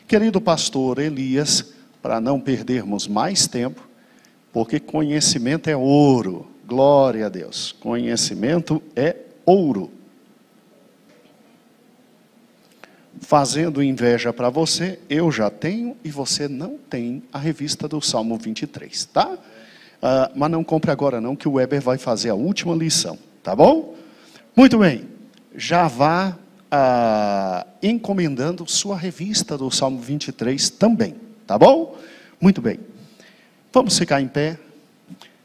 Querido pastor Elias, para não perdermos mais tempo, porque conhecimento é ouro, glória a Deus, conhecimento é ouro. Fazendo inveja para você, eu já tenho e você não tem a revista do Salmo 23, tá? Mas não compre agora não, que o Weber vai fazer a última lição, tá bom? Muito bem, já vá encomendando sua revista do Salmo 23 também, tá bom? Muito bem, vamos ficar em pé.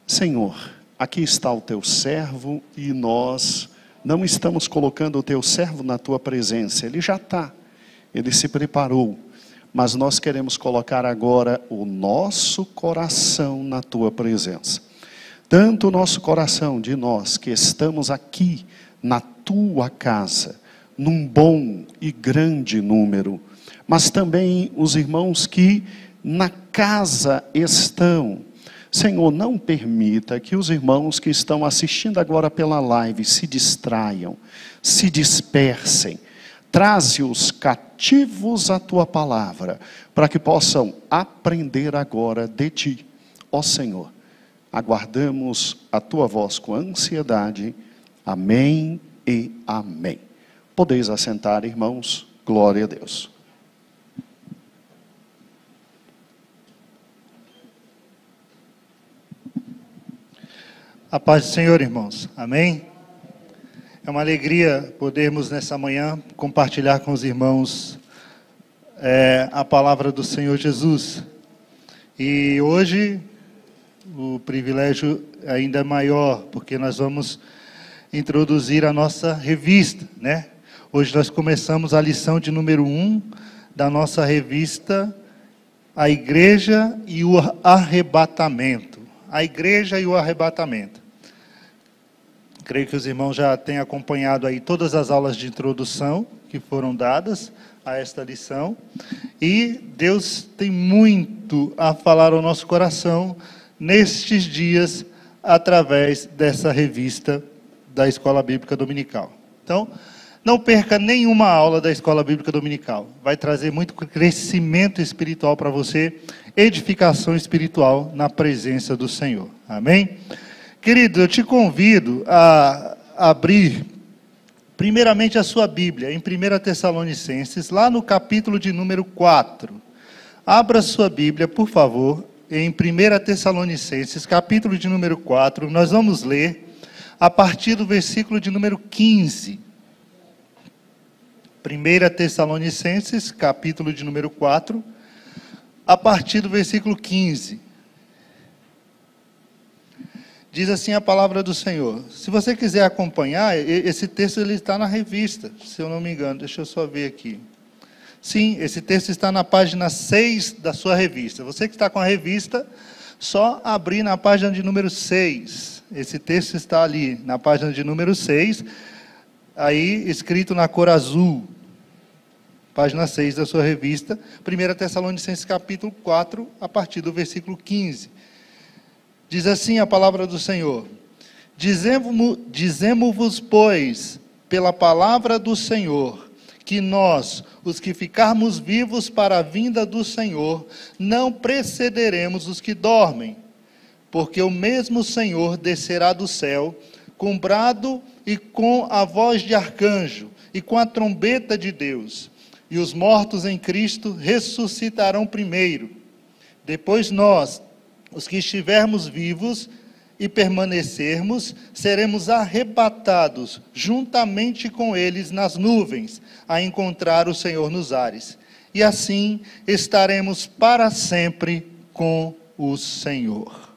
Senhor, aqui está o teu servo e nós não estamos colocando o teu servo na tua presença, ele já está, ele se preparou, mas nós queremos colocar agora o nosso coração na tua presença. Tanto o nosso coração de nós que estamos aqui na tua casa, num bom e grande número, mas também os irmãos que na casa estão. Senhor, não permita que os irmãos que estão assistindo agora pela live se distraiam, se dispersem. Traze os cativos à tua palavra, para que possam aprender agora de ti. Ó Senhor, aguardamos a tua voz com ansiedade. Amém e amém. Podeis assentar, irmãos. Glória a Deus. A paz do Senhor, irmãos. Amém? É uma alegria podermos nessa manhã compartilhar com os irmãos a palavra do Senhor Jesus. E hoje o privilégio ainda é maior, porque nós vamos introduzir a nossa revista, né? Hoje nós começamos a lição de número 1 da nossa revista, A Igreja e o Arrebatamento. A Igreja e o Arrebatamento. Creio que os irmãos já têm acompanhado aí todas as aulas de introdução que foram dadas a esta lição. E Deus tem muito a falar ao nosso coração nestes dias, através dessa revista da Escola Bíblica Dominical. Então, não perca nenhuma aula da Escola Bíblica Dominical. Vai trazer muito crescimento espiritual para você, edificação espiritual na presença do Senhor. Amém? Querido, eu te convido a abrir primeiramente a sua Bíblia, em 1 Tessalonicenses, lá no capítulo de número 4. Abra sua Bíblia, por favor, em 1 Tessalonicenses, capítulo de número 4. Nós vamos ler a partir do versículo de número 15. 1 Tessalonicenses, capítulo de número 4, a partir do versículo 15. Diz assim a palavra do Senhor. Se você quiser acompanhar, esse texto ele está na revista, se eu não me engano. Deixa eu só ver aqui. Sim, esse texto está na página 6 da sua revista. Você que está com a revista, só abrir na página de número 6. Esse texto está ali, na página de número 6, aí escrito na cor azul. Página 6 da sua revista, 1 Tessalonicenses capítulo 4, a partir do versículo 15. Diz assim a palavra do Senhor: Dizemo-vos, pois, pela palavra do Senhor, que nós, os que ficarmos vivos para a vinda do Senhor, não precederemos os que dormem, porque o mesmo Senhor descerá do céu, com brado e com a voz de arcanjo, e com a trombeta de Deus. E os mortos em Cristo ressuscitarão primeiro. Depois nós, os que estivermos vivos e permanecermos, seremos arrebatados juntamente com eles nas nuvens, a encontrar o Senhor nos ares. E assim estaremos para sempre com o Senhor.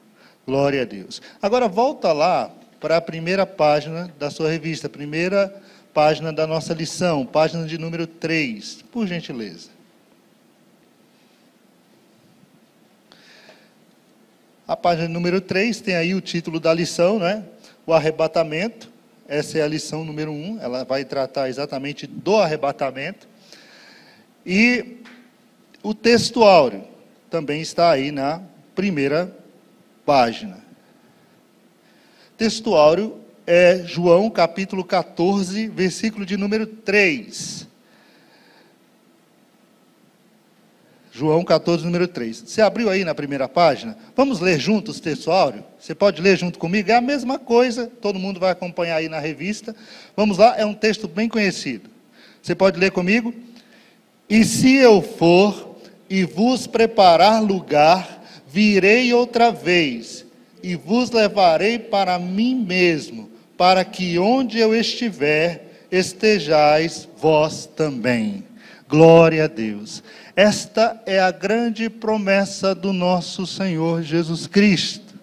Glória a Deus. Agora volta lá para a primeira página da sua revista, primeira página da nossa lição, página de número 3, por gentileza. A página número 3 tem aí o título da lição, né? O arrebatamento. Essa é a lição número 1, ela vai tratar exatamente do arrebatamento. E o texto áureo também está aí na primeira página. Texto áureo é João capítulo 14, versículo de número 3. João 14, número 3. Você abriu aí na primeira página? Vamos ler juntos o texto áureo? Você pode ler junto comigo? É a mesma coisa, todo mundo vai acompanhar aí na revista. Vamos lá, é um texto bem conhecido. Você pode ler comigo? E se eu for e vos preparar lugar, virei outra vez e vos levarei para mim mesmo, para que onde eu estiver, estejais vós também. Glória a Deus. Esta é a grande promessa do nosso Senhor Jesus Cristo.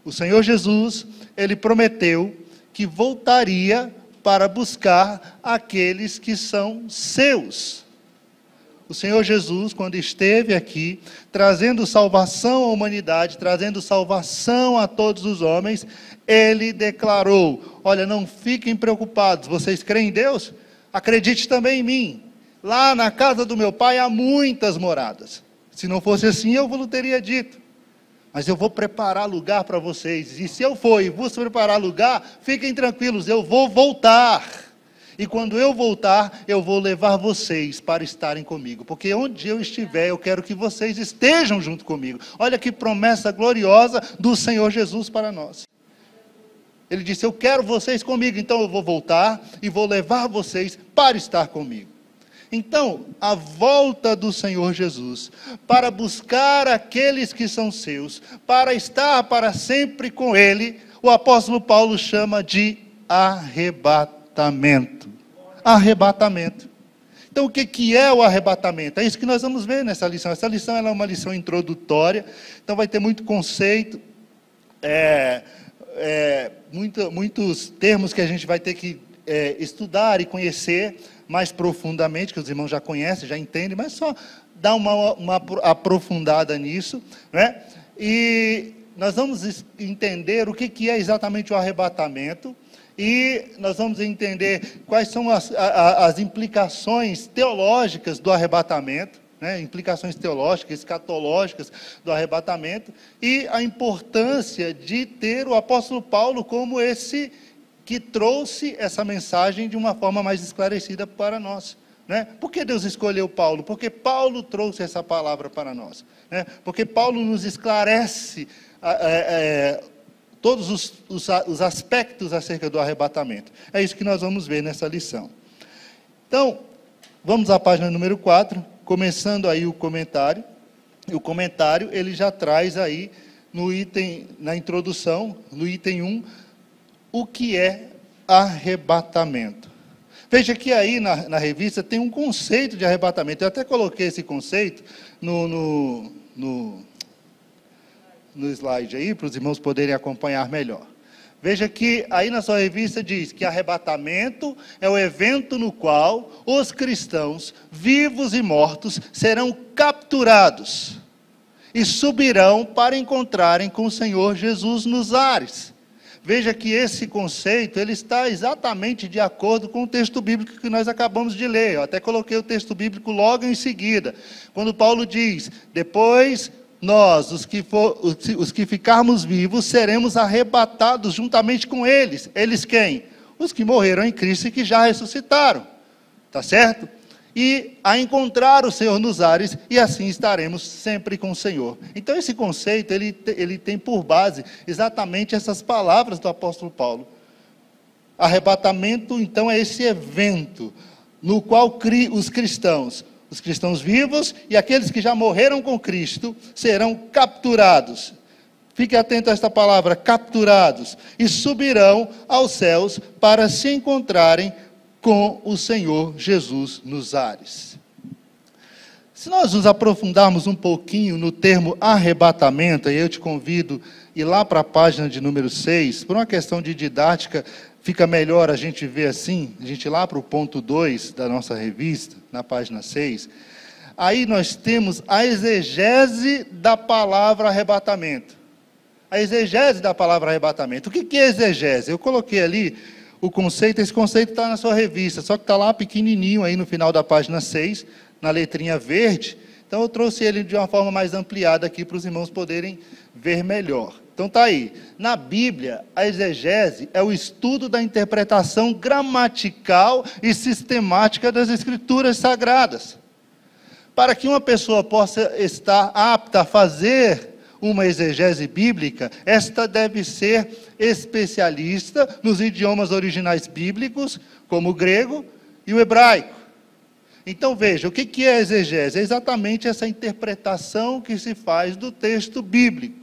O Senhor Jesus, Ele prometeu que voltaria para buscar aqueles que são seus. O Senhor Jesus, quando esteve aqui, trazendo salvação à humanidade, trazendo salvação a todos os homens, Ele declarou: olha, não fiquem preocupados, vocês creem em Deus? Acredite também em mim. Lá na casa do meu pai há muitas moradas. Se não fosse assim, eu vos teria dito. Mas eu vou preparar lugar para vocês. E se eu for e vos preparar lugar, fiquem tranquilos, eu vou voltar. E quando eu voltar, eu vou levar vocês para estarem comigo. Porque onde eu estiver, eu quero que vocês estejam junto comigo. Olha que promessa gloriosa do Senhor Jesus para nós. Ele disse: eu quero vocês comigo, então eu vou voltar e vou levar vocês para estar comigo. Então, a volta do Senhor Jesus, para buscar aqueles que são seus, para estar para sempre com Ele, o apóstolo Paulo chama de arrebatamento. Arrebatamento. Então, o que é o arrebatamento? É isso que nós vamos ver nessa lição. Essa lição ela é uma lição introdutória, então vai ter muito conceito, muitos termos que a gente vai ter que estudar e conhecer mais profundamente, que os irmãos já conhecem, já entendem, mas só dar uma aprofundada nisso, né? E nós vamos entender o que é exatamente o arrebatamento, e nós vamos entender quais são as implicações teológicas do arrebatamento, né? Implicações teológicas, escatológicas do arrebatamento, e a importância de ter o apóstolo Paulo como esse que trouxe essa mensagem de uma forma mais esclarecida para nós, né? Por que Deus escolheu Paulo? Porque Paulo trouxe essa palavra para nós, né? Porque Paulo nos esclarece todos os aspectos acerca do arrebatamento. É isso que nós vamos ver nessa lição. Então, vamos à página número 4, começando aí o comentário. E o comentário, ele já traz aí, na introdução, no item 1, o que é arrebatamento. Veja que aí na revista tem um conceito de arrebatamento. Eu até coloquei esse conceito no slide aí, para os irmãos poderem acompanhar melhor. Veja que aí na sua revista diz que arrebatamento é o evento no qual os cristãos, vivos e mortos, serão capturados e subirão para encontrarem com o Senhor Jesus nos ares. Veja que esse conceito, ele está exatamente de acordo com o texto bíblico que nós acabamos de ler. Eu até coloquei o texto bíblico logo em seguida, quando Paulo diz: depois nós, os que ficarmos vivos, seremos arrebatados juntamente com eles. Eles quem? Os que morreram em Cristo e que já ressuscitaram. Tá certo? E a encontrar o Senhor nos ares, e assim estaremos sempre com o Senhor. Então esse conceito, ele tem por base exatamente essas palavras do apóstolo Paulo. Arrebatamento, então, é esse evento no qual os cristãos vivos e aqueles que já morreram com Cristo, serão capturados. Fique atento a esta palavra, capturados, e subirão aos céus para se encontrarem com o Senhor Jesus nos ares. Se nós nos aprofundarmos um pouquinho no termo arrebatamento, aí eu te convido a ir lá para a página de número 6, por uma questão de didática, fica melhor a gente ver assim, a gente ir lá para o ponto 2 da nossa revista, na página 6, aí nós temos a exegese da palavra arrebatamento. A exegese da palavra arrebatamento. O que é exegese? Eu coloquei ali o conceito, esse conceito está na sua revista, só que está lá pequenininho aí no final da página 6, na letrinha verde. Então eu trouxe ele de uma forma mais ampliada aqui para os irmãos poderem ver melhor. Então está aí. Na Bíblia, a exegese é o estudo da interpretação gramatical e sistemática das Escrituras Sagradas. Para que uma pessoa possa estar apta a fazer uma exegese bíblica, esta deve ser especialista nos idiomas originais bíblicos, como o grego e o hebraico. Então veja, o que é exegese? É exatamente essa interpretação que se faz do texto bíblico,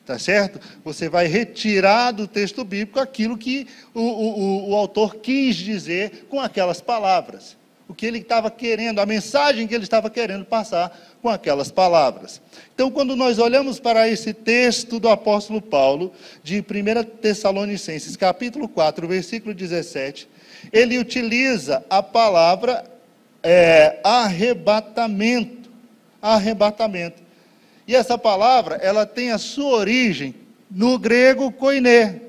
tá certo? Você vai retirar do texto bíblico aquilo que o autor quis dizer com aquelas palavras. O que ele estava querendo, a mensagem que ele estava querendo passar com aquelas palavras. Então, quando nós olhamos para esse texto do apóstolo Paulo, de 1 Tessalonicenses, capítulo 4, versículo 17, ele utiliza a palavra arrebatamento. Arrebatamento. E essa palavra, ela tem a sua origem no grego koiné,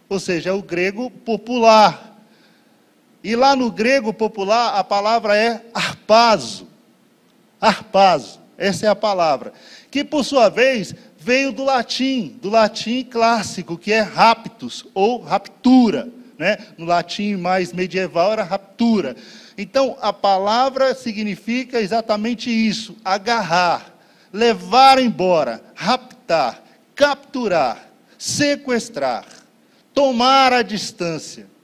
ou seja, é o grego popular. E lá no grego popular, a palavra é harpazo. Harpazo, essa é a palavra. Que, por sua vez, veio do latim clássico, que é raptus, ou raptura. Né? No latim mais medieval era raptura. Então, a palavra significa exatamente isso: agarrar, levar embora, raptar, capturar, sequestrar, tomar à distância,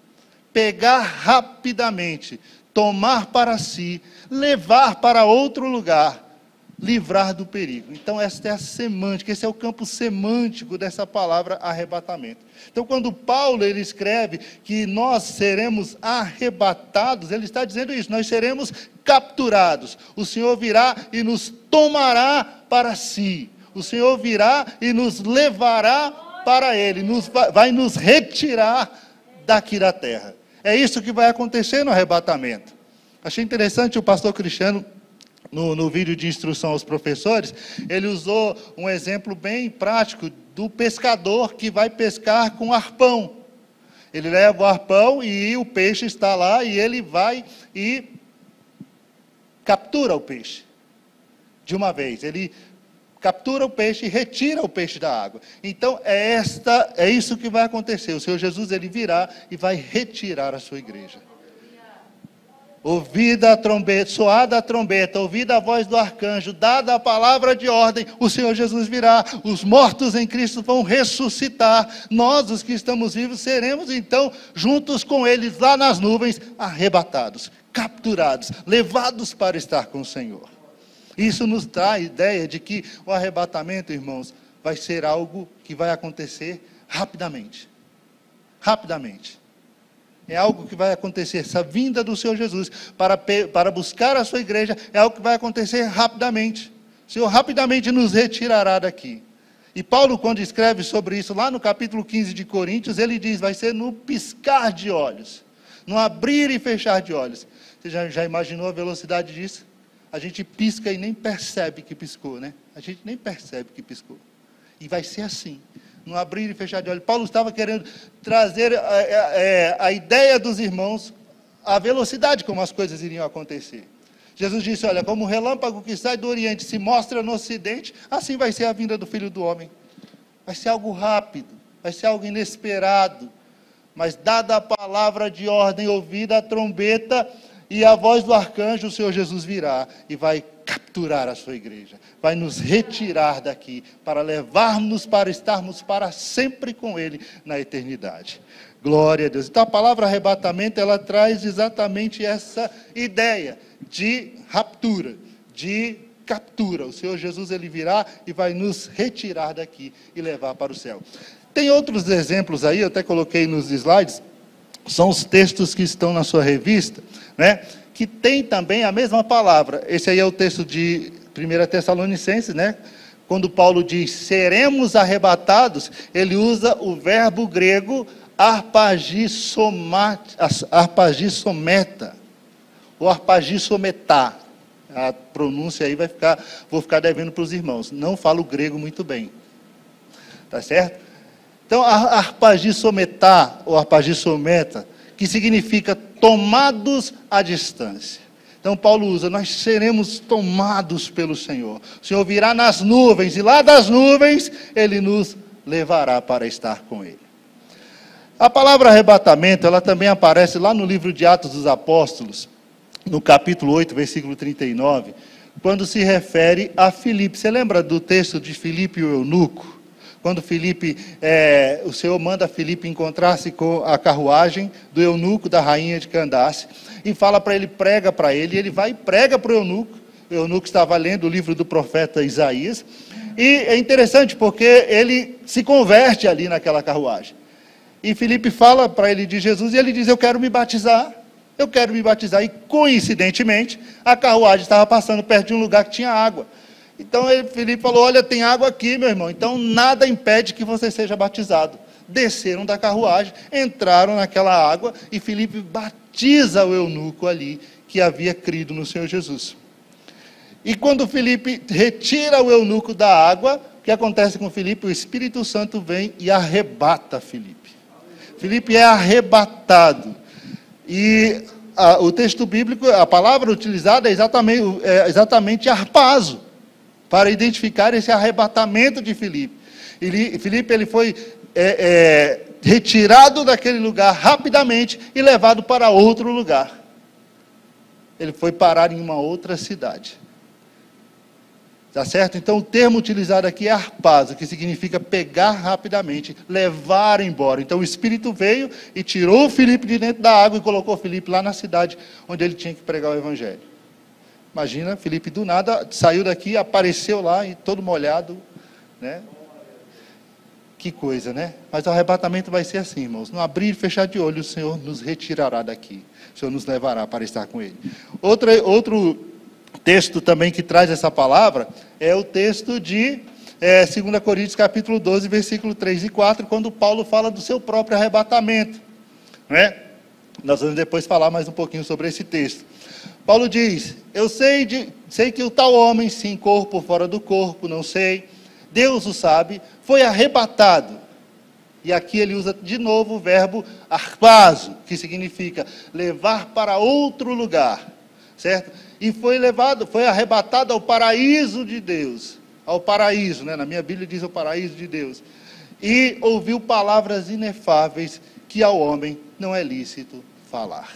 pegar rapidamente, tomar para si, levar para outro lugar, livrar do perigo. Então, esta é a semântica, esse é o campo semântico dessa palavra arrebatamento. Então, quando Paulo ele escreve que nós seremos arrebatados, ele está dizendo isso: nós seremos capturados. O Senhor virá e nos tomará para si. O Senhor virá e nos levará para Ele, vai nos retirar daqui da terra. É isso que vai acontecer no arrebatamento. Achei interessante o pastor Cristiano, no vídeo de instrução aos professores, ele usou um exemplo bem prático do pescador que vai pescar com arpão. Ele leva o arpão e o peixe está lá e ele vai e captura o peixe. De uma vez, ele captura o peixe e retira o peixe da água. Então, é isso que vai acontecer. O Senhor Jesus, ele virá e vai retirar a sua igreja. Ouvida a trombeta, soada a trombeta, ouvida a voz do arcanjo, dada a palavra de ordem, o Senhor Jesus virá, os mortos em Cristo vão ressuscitar, nós, os que estamos vivos, seremos então, juntos com eles, lá nas nuvens, arrebatados, capturados, levados para estar com o Senhor. Isso nos dá a ideia de que o arrebatamento, irmãos, vai ser algo que vai acontecer rapidamente. Rapidamente. É algo que vai acontecer, essa vinda do Senhor Jesus para buscar a sua igreja, é algo que vai acontecer rapidamente. O Senhor rapidamente nos retirará daqui. E Paulo, quando escreve sobre isso, lá no capítulo 15 de Coríntios, ele diz, vai ser no piscar de olhos, no abrir e fechar de olhos. Você já imaginou a velocidade disso? A gente pisca e nem percebe que piscou, né? A gente nem percebe que piscou. E vai ser assim. No abrir e fechar de olhos. Paulo estava querendo trazer a ideia dos irmãos, a velocidade como as coisas iriam acontecer. Jesus disse, olha, como o relâmpago que sai do Oriente se mostra no Ocidente, assim vai ser a vinda do Filho do Homem. Vai ser algo rápido, vai ser algo inesperado. Mas dada a palavra de ordem, ouvida a trombeta e a voz do arcanjo, o Senhor Jesus virá e vai capturar a sua igreja, vai nos retirar daqui, para levarmos para estarmos para sempre com Ele na eternidade. Glória a Deus. Então a palavra arrebatamento, ela traz exatamente essa ideia de raptura, de captura. O Senhor Jesus, Ele virá e vai nos retirar daqui e levar para o céu. Tem outros exemplos aí, eu até coloquei nos slides, são os textos que estão na sua revista, né? Que tem também a mesma palavra. Esse aí é o texto de 1 Tessalonicenses, né? Quando Paulo diz, seremos arrebatados, ele usa o verbo grego arpagisometa, ou arpagisometá. A pronúncia aí vou ficar devendo para os irmãos. Não falo grego muito bem. Tá certo? Então, arpagisometá, ou arpagisometa, que significa tomados à distância. Então Paulo usa, nós seremos tomados pelo Senhor. O Senhor virá nas nuvens, e lá das nuvens, Ele nos levará para estar com Ele. A palavra arrebatamento, ela também aparece lá no livro de Atos dos Apóstolos, no capítulo 8, versículo 39, quando se refere a Filipe. Você lembra do texto de Filipe e o eunuco? Quando Filipe, o Senhor manda Filipe encontrar-se com a carruagem do eunuco da rainha de Candace, e fala para ele, prega para ele, e ele vai e prega para o eunuco estava lendo o livro do profeta Isaías, e é interessante porque ele se converte ali naquela carruagem, e Filipe fala para ele de Jesus, e ele diz, eu quero me batizar, e coincidentemente, a carruagem estava passando perto de um lugar que tinha água. Então Filipe falou, olha, tem água aqui, meu irmão, então nada impede que você seja batizado. Desceram da carruagem, entraram naquela água, e Filipe batiza o eunuco ali, que havia crido no Senhor Jesus. E quando Filipe retira o eunuco da água, o que acontece com Filipe? O Espírito Santo vem e arrebata Filipe. Filipe é arrebatado. E o texto bíblico, a palavra utilizada é exatamente harpazo, para identificar esse arrebatamento de Filipe. Filipe ele foi retirado daquele lugar rapidamente e levado para outro lugar. Ele foi parar em uma outra cidade. Tá certo? Então o termo utilizado aqui é harpazo, que significa pegar rapidamente, levar embora. Então o Espírito veio e tirou Filipe de dentro da água e colocou Filipe lá na cidade onde ele tinha que pregar o Evangelho. Imagina, Filipe do nada saiu daqui, apareceu lá e todo molhado, né? Que coisa, né? Mas o arrebatamento vai ser assim, irmãos. No abrir e fechar de olho, o Senhor nos retirará daqui. O Senhor nos levará para estar com Ele. Outro texto também que traz essa palavra é o texto de 2 Coríntios capítulo 12, versículo 3 e 4, quando Paulo fala do seu próprio arrebatamento, né? Nós vamos depois falar mais um pouquinho sobre esse texto. Paulo diz, eu sei que o tal homem, sim, corpo ou fora do corpo, não sei, Deus o sabe, foi arrebatado. E aqui ele usa de novo o verbo harpazo, que significa levar para outro lugar, certo? E foi arrebatado ao paraíso de Deus, ao paraíso, né? Na minha Bíblia diz o paraíso de Deus. E ouviu palavras inefáveis que ao homem não é lícito falar.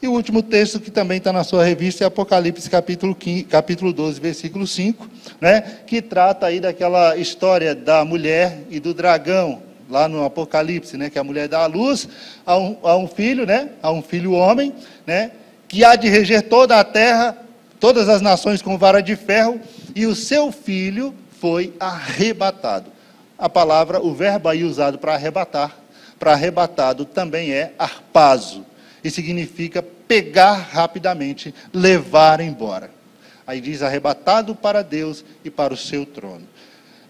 E o último texto que também está na sua revista é Apocalipse capítulo 12, versículo 5, né, que trata aí daquela história da mulher e do dragão, lá no Apocalipse, né, que a mulher dá à luz a um filho, né, a um filho homem, né, que há de reger toda a terra, todas as nações com vara de ferro, e o seu filho foi arrebatado. A palavra, o verbo aí usado para arrebatar, para arrebatado também é harpazo, e significa pegar rapidamente, levar embora. Aí diz arrebatado para Deus e para o seu trono.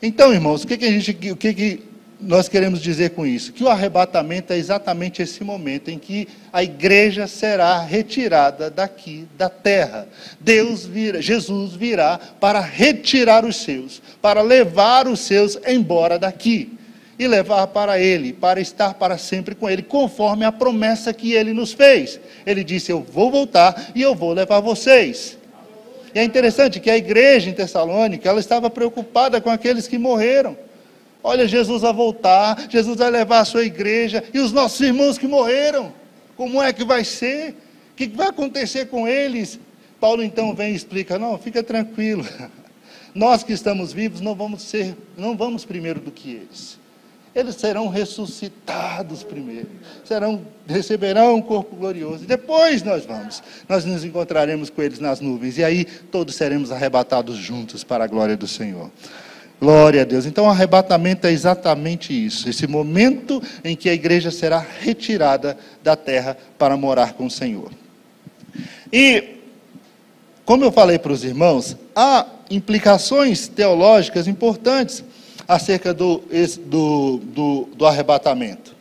Então, irmãos, o que nós queremos dizer com isso? Que o arrebatamento é exatamente esse momento em que a igreja será retirada daqui da terra. Jesus virá para retirar os seus, para levar os seus embora daqui. E levar para Ele, para estar para sempre com Ele, conforme a promessa que Ele nos fez. Ele disse, eu vou voltar e eu vou levar vocês. E é interessante que a igreja em Tessalônica, ela estava preocupada com aqueles que morreram. Olha, Jesus vai voltar, Jesus vai levar a sua igreja, e os nossos irmãos que morreram, como é que vai ser? O que vai acontecer com eles? Paulo então vem e explica, não, fica tranquilo. Nós que estamos vivos não vamos primeiro do que eles. Eles serão ressuscitados primeiro, receberão um corpo glorioso, e depois nós nos encontraremos com eles nas nuvens, e aí todos seremos arrebatados juntos para a glória do Senhor. Glória a Deus. Então o arrebatamento é exatamente isso, esse momento em que a igreja será retirada da terra para morar com o Senhor. E, como eu falei para os irmãos, há implicações teológicas importantes acerca do arrebatamento.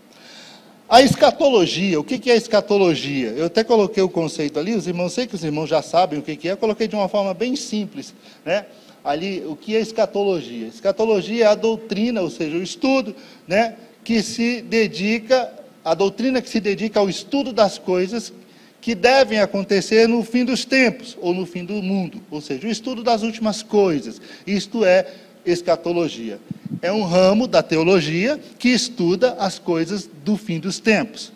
A escatologia, o que é escatologia? Eu até coloquei o conceito ali, sei que os irmãos já sabem o que é, eu coloquei de uma forma bem simples, né? Ali, o que é escatologia? Escatologia é a doutrina, ou seja, o estudo, né, a doutrina que se dedica ao estudo das coisas que devem acontecer no fim dos tempos, ou no fim do mundo, ou seja, o estudo das últimas coisas. Isto é escatologia. É um ramo da teologia que estuda as coisas do fim dos tempos.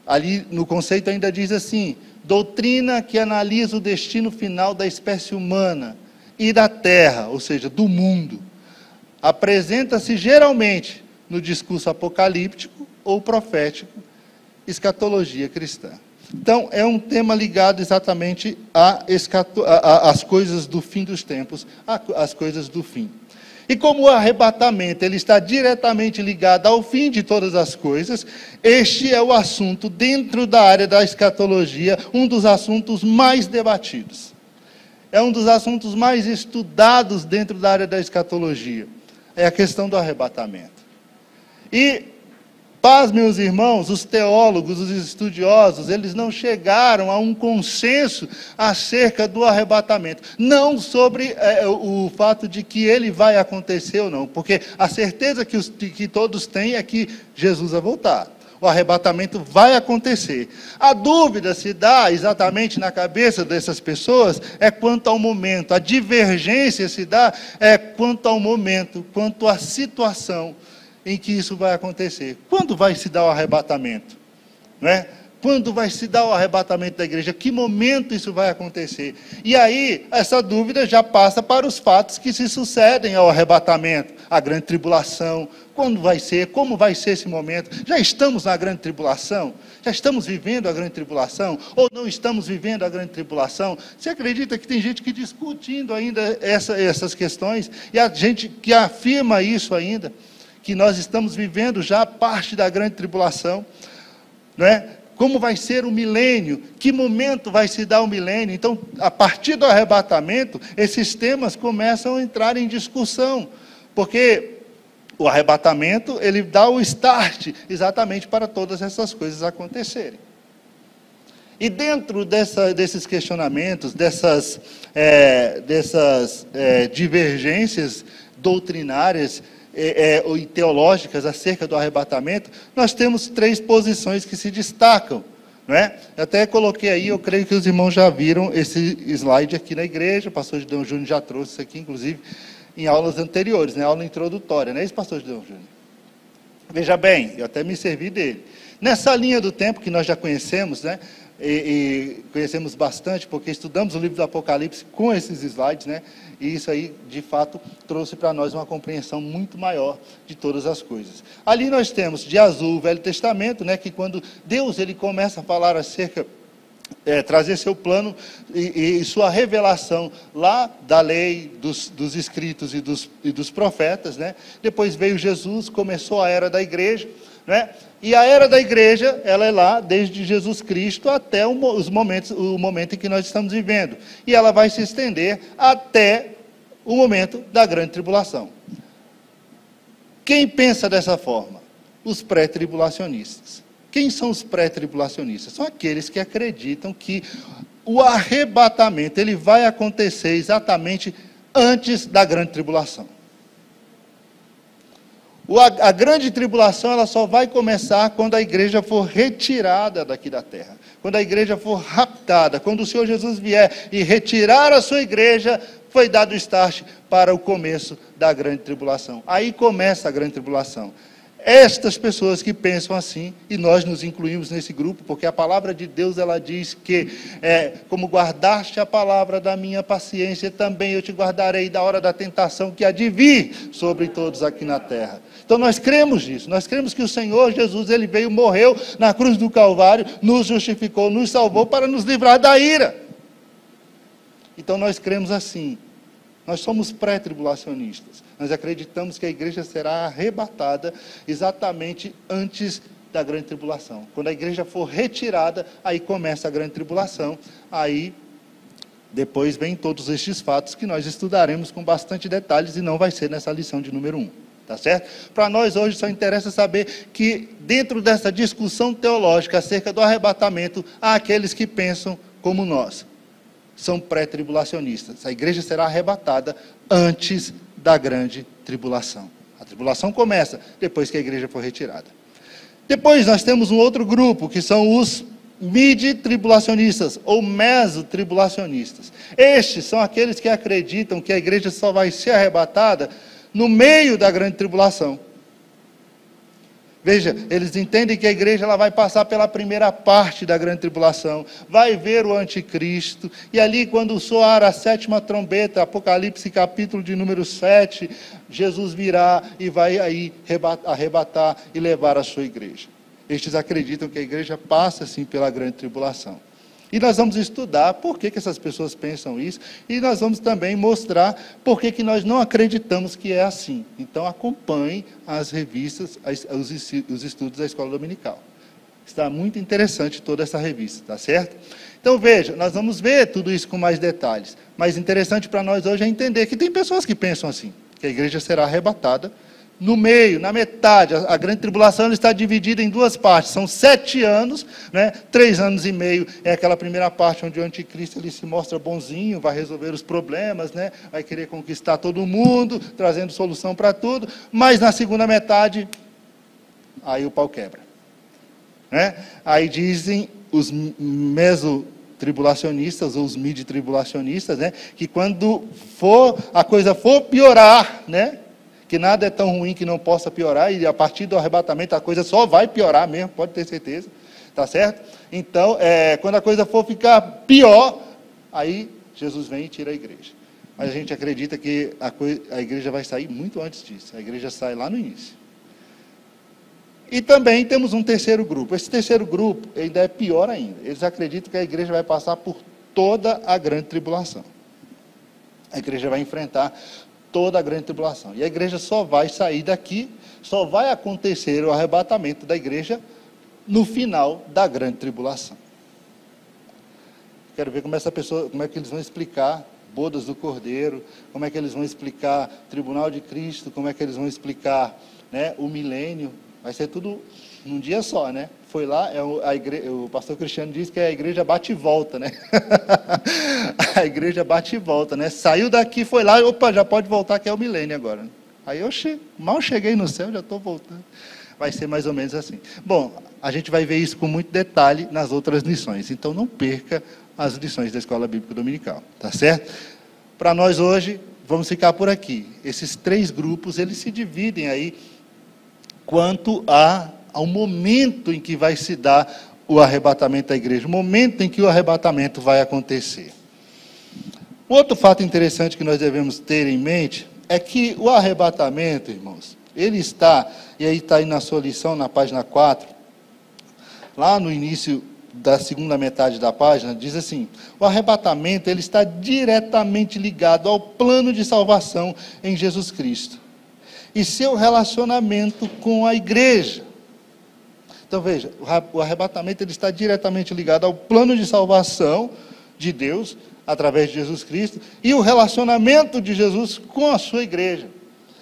Ali no conceito ainda diz assim, doutrina que analisa o destino final da espécie humana e da terra, ou seja, do mundo, apresenta-se geralmente no discurso apocalíptico ou profético, escatologia cristã. Então, é um tema ligado exatamente às coisas do fim dos tempos, às coisas do fim. E como o arrebatamento ele está diretamente ligado ao fim de todas as coisas, este é o assunto dentro da área da escatologia, um dos assuntos mais debatidos. É um dos assuntos mais estudados dentro da área da escatologia. É a questão do arrebatamento. E, paz, meus irmãos, os teólogos, os estudiosos, eles não chegaram a um consenso acerca do arrebatamento. Não sobre o fato de que ele vai acontecer ou não, porque a certeza que todos têm é que Jesus vai voltar. O arrebatamento vai acontecer. A dúvida se dá exatamente na cabeça dessas pessoas é quanto ao momento. A divergência se dá é quanto ao momento, quanto à situação em que isso vai acontecer. Quando vai se dar o arrebatamento? Não é? Quando vai se dar o arrebatamento da igreja? Que momento isso vai acontecer? E aí, essa dúvida já passa para os fatos que se sucedem ao arrebatamento. A grande tribulação, quando vai ser, como vai ser esse momento? Já estamos na grande tribulação? Já estamos vivendo a grande tribulação? Ou não estamos vivendo a grande tribulação? Você acredita que tem gente que discutindo ainda essas questões? E a gente que afirma isso ainda? Que nós estamos vivendo já parte da grande tribulação, não é? Como vai ser o milênio? Que momento vai se dar o milênio? Então, a partir do arrebatamento, esses temas começam a entrar em discussão, porque o arrebatamento, ele dá o start exatamente para todas essas coisas acontecerem. E dentro desses questionamentos, dessas divergências doutrinárias, e teológicas acerca do arrebatamento, nós temos 3 posições que se destacam, não é? Eu até coloquei aí, eu creio que os irmãos já viram esse slide aqui na igreja, o pastor Gideão Júnior já trouxe isso aqui, inclusive, em aulas anteriores, né? Aula introdutória, não é isso, pastor Gideão Júnior? Veja bem, eu até me servi dele. Nessa linha do tempo que nós já conhecemos, né? E conhecemos bastante, porque estudamos o livro do Apocalipse com esses slides, né? E isso aí, de fato, trouxe para nós uma compreensão muito maior de todas as coisas. Ali nós temos, de azul, o Velho Testamento, né? Que quando Deus ele começa a falar acerca, trazer seu plano e sua revelação lá da lei, dos escritos e dos profetas, né? Depois veio Jesus, começou a era da igreja, né? E a era da igreja, ela é lá desde Jesus Cristo até o momento em que nós estamos vivendo. E ela vai se estender até o momento da grande tribulação. Quem pensa dessa forma? Os pré-tribulacionistas. Quem são os pré-tribulacionistas? São aqueles que acreditam que o arrebatamento ele vai acontecer exatamente antes da grande tribulação. A grande tribulação ela só vai começar quando a igreja for retirada daqui da terra. Quando a igreja for raptada, quando o Senhor Jesus vier e retirar a sua igreja, foi dado o start para o começo da grande tribulação. Aí começa a grande tribulação. Estas pessoas que pensam assim, e nós nos incluímos nesse grupo, porque a palavra de Deus, ela diz que, como guardaste a palavra da minha paciência, também eu te guardarei da hora da tentação que há de vir sobre todos aqui na terra. Então nós cremos nisso, nós cremos que o Senhor Jesus, ele veio, morreu na cruz do Calvário, nos justificou, nos salvou para nos livrar da ira. Então nós cremos assim. Nós somos pré-tribulacionistas. Nós acreditamos que a igreja será arrebatada exatamente antes da grande tribulação. Quando a igreja for retirada, aí começa a grande tribulação. Aí, depois vem todos estes fatos que nós estudaremos com bastante detalhes e não vai ser nessa lição de número 1. Tá certo? Para nós hoje só interessa saber que dentro dessa discussão teológica acerca do arrebatamento, há aqueles que pensam como nós. São pré-tribulacionistas. A igreja será arrebatada antes da grande tribulação. A tribulação começa depois que a igreja for retirada. Depois nós temos um outro grupo, que são os midi-tribulacionistas ou meso-tribulacionistas. Estes são aqueles que acreditam que a igreja só vai ser arrebatada no meio da grande tribulação. Veja, eles entendem que a igreja ela vai passar pela primeira parte da grande tribulação, vai ver o anticristo, e ali quando soar a 7ª trombeta, Apocalipse capítulo de número 7, Jesus virá e vai aí arrebatar e levar a sua igreja. Estes acreditam que a igreja passa sim pela grande tribulação. E nós vamos estudar por que essas pessoas pensam isso, e nós vamos também mostrar por que nós não acreditamos que é assim. Então acompanhe as revistas, os estudos da Escola Dominical. Está muito interessante toda essa revista, tá certo? Então veja, nós vamos ver tudo isso com mais detalhes. Mas interessante para nós hoje é entender que tem pessoas que pensam assim, que a igreja será arrebatada no meio, na metade. A grande tribulação ela está dividida em 2 partes. São 7 anos, 3 anos e meio é aquela primeira parte onde o anticristo ele se mostra bonzinho, vai resolver os problemas, vai querer conquistar todo mundo, trazendo solução para tudo. Mas na segunda metade, aí o pau quebra. Aí dizem os mesotribulacionistas, ou os mid-tribulacionistas, que quando a coisa for piorar, que nada é tão ruim que não possa piorar, e a partir do arrebatamento a coisa só vai piorar mesmo, pode ter certeza, tá certo? Então, quando a coisa for ficar pior, aí Jesus vem e tira a igreja. Mas a gente acredita que a igreja vai sair muito antes disso, a igreja sai lá no início. E também temos um terceiro grupo. Esse terceiro grupo ainda é pior ainda. Eles acreditam que a igreja vai passar por toda a grande tribulação. A igreja vai enfrentar toda a grande tribulação. E a igreja só vai sair daqui, só vai acontecer o arrebatamento da igreja no final da grande tribulação. Quero ver como é que eles vão explicar bodas do Cordeiro, como é que eles vão explicar tribunal de Cristo, como é que eles vão explicar o milênio. Vai ser tudo num dia só, Foi lá, o pastor Cristiano diz que a igreja bate e volta, A igreja bate e volta, Saiu daqui, foi lá, opa, já pode voltar, que é o milênio agora. Aí eu mal cheguei no céu, já estou voltando. Vai ser mais ou menos assim. Bom, a gente vai ver isso com muito detalhe nas outras lições. Então não perca as lições da Escola Bíblica Dominical, tá certo? Para nós hoje, vamos ficar por aqui. Esses 3 grupos, eles se dividem aí quanto ao momento em que vai se dar o arrebatamento da igreja, o momento em que o arrebatamento vai acontecer. Outro fato interessante que nós devemos ter em mente é que o arrebatamento, irmãos, ele está, e aí está aí na sua lição, na página 4, lá no início da segunda metade da página, diz assim: o arrebatamento ele está diretamente ligado ao plano de salvação em Jesus Cristo e seu relacionamento com a igreja. Então veja, o arrebatamento ele está diretamente ligado ao plano de salvação de Deus, através de Jesus Cristo, e o relacionamento de Jesus com a sua igreja.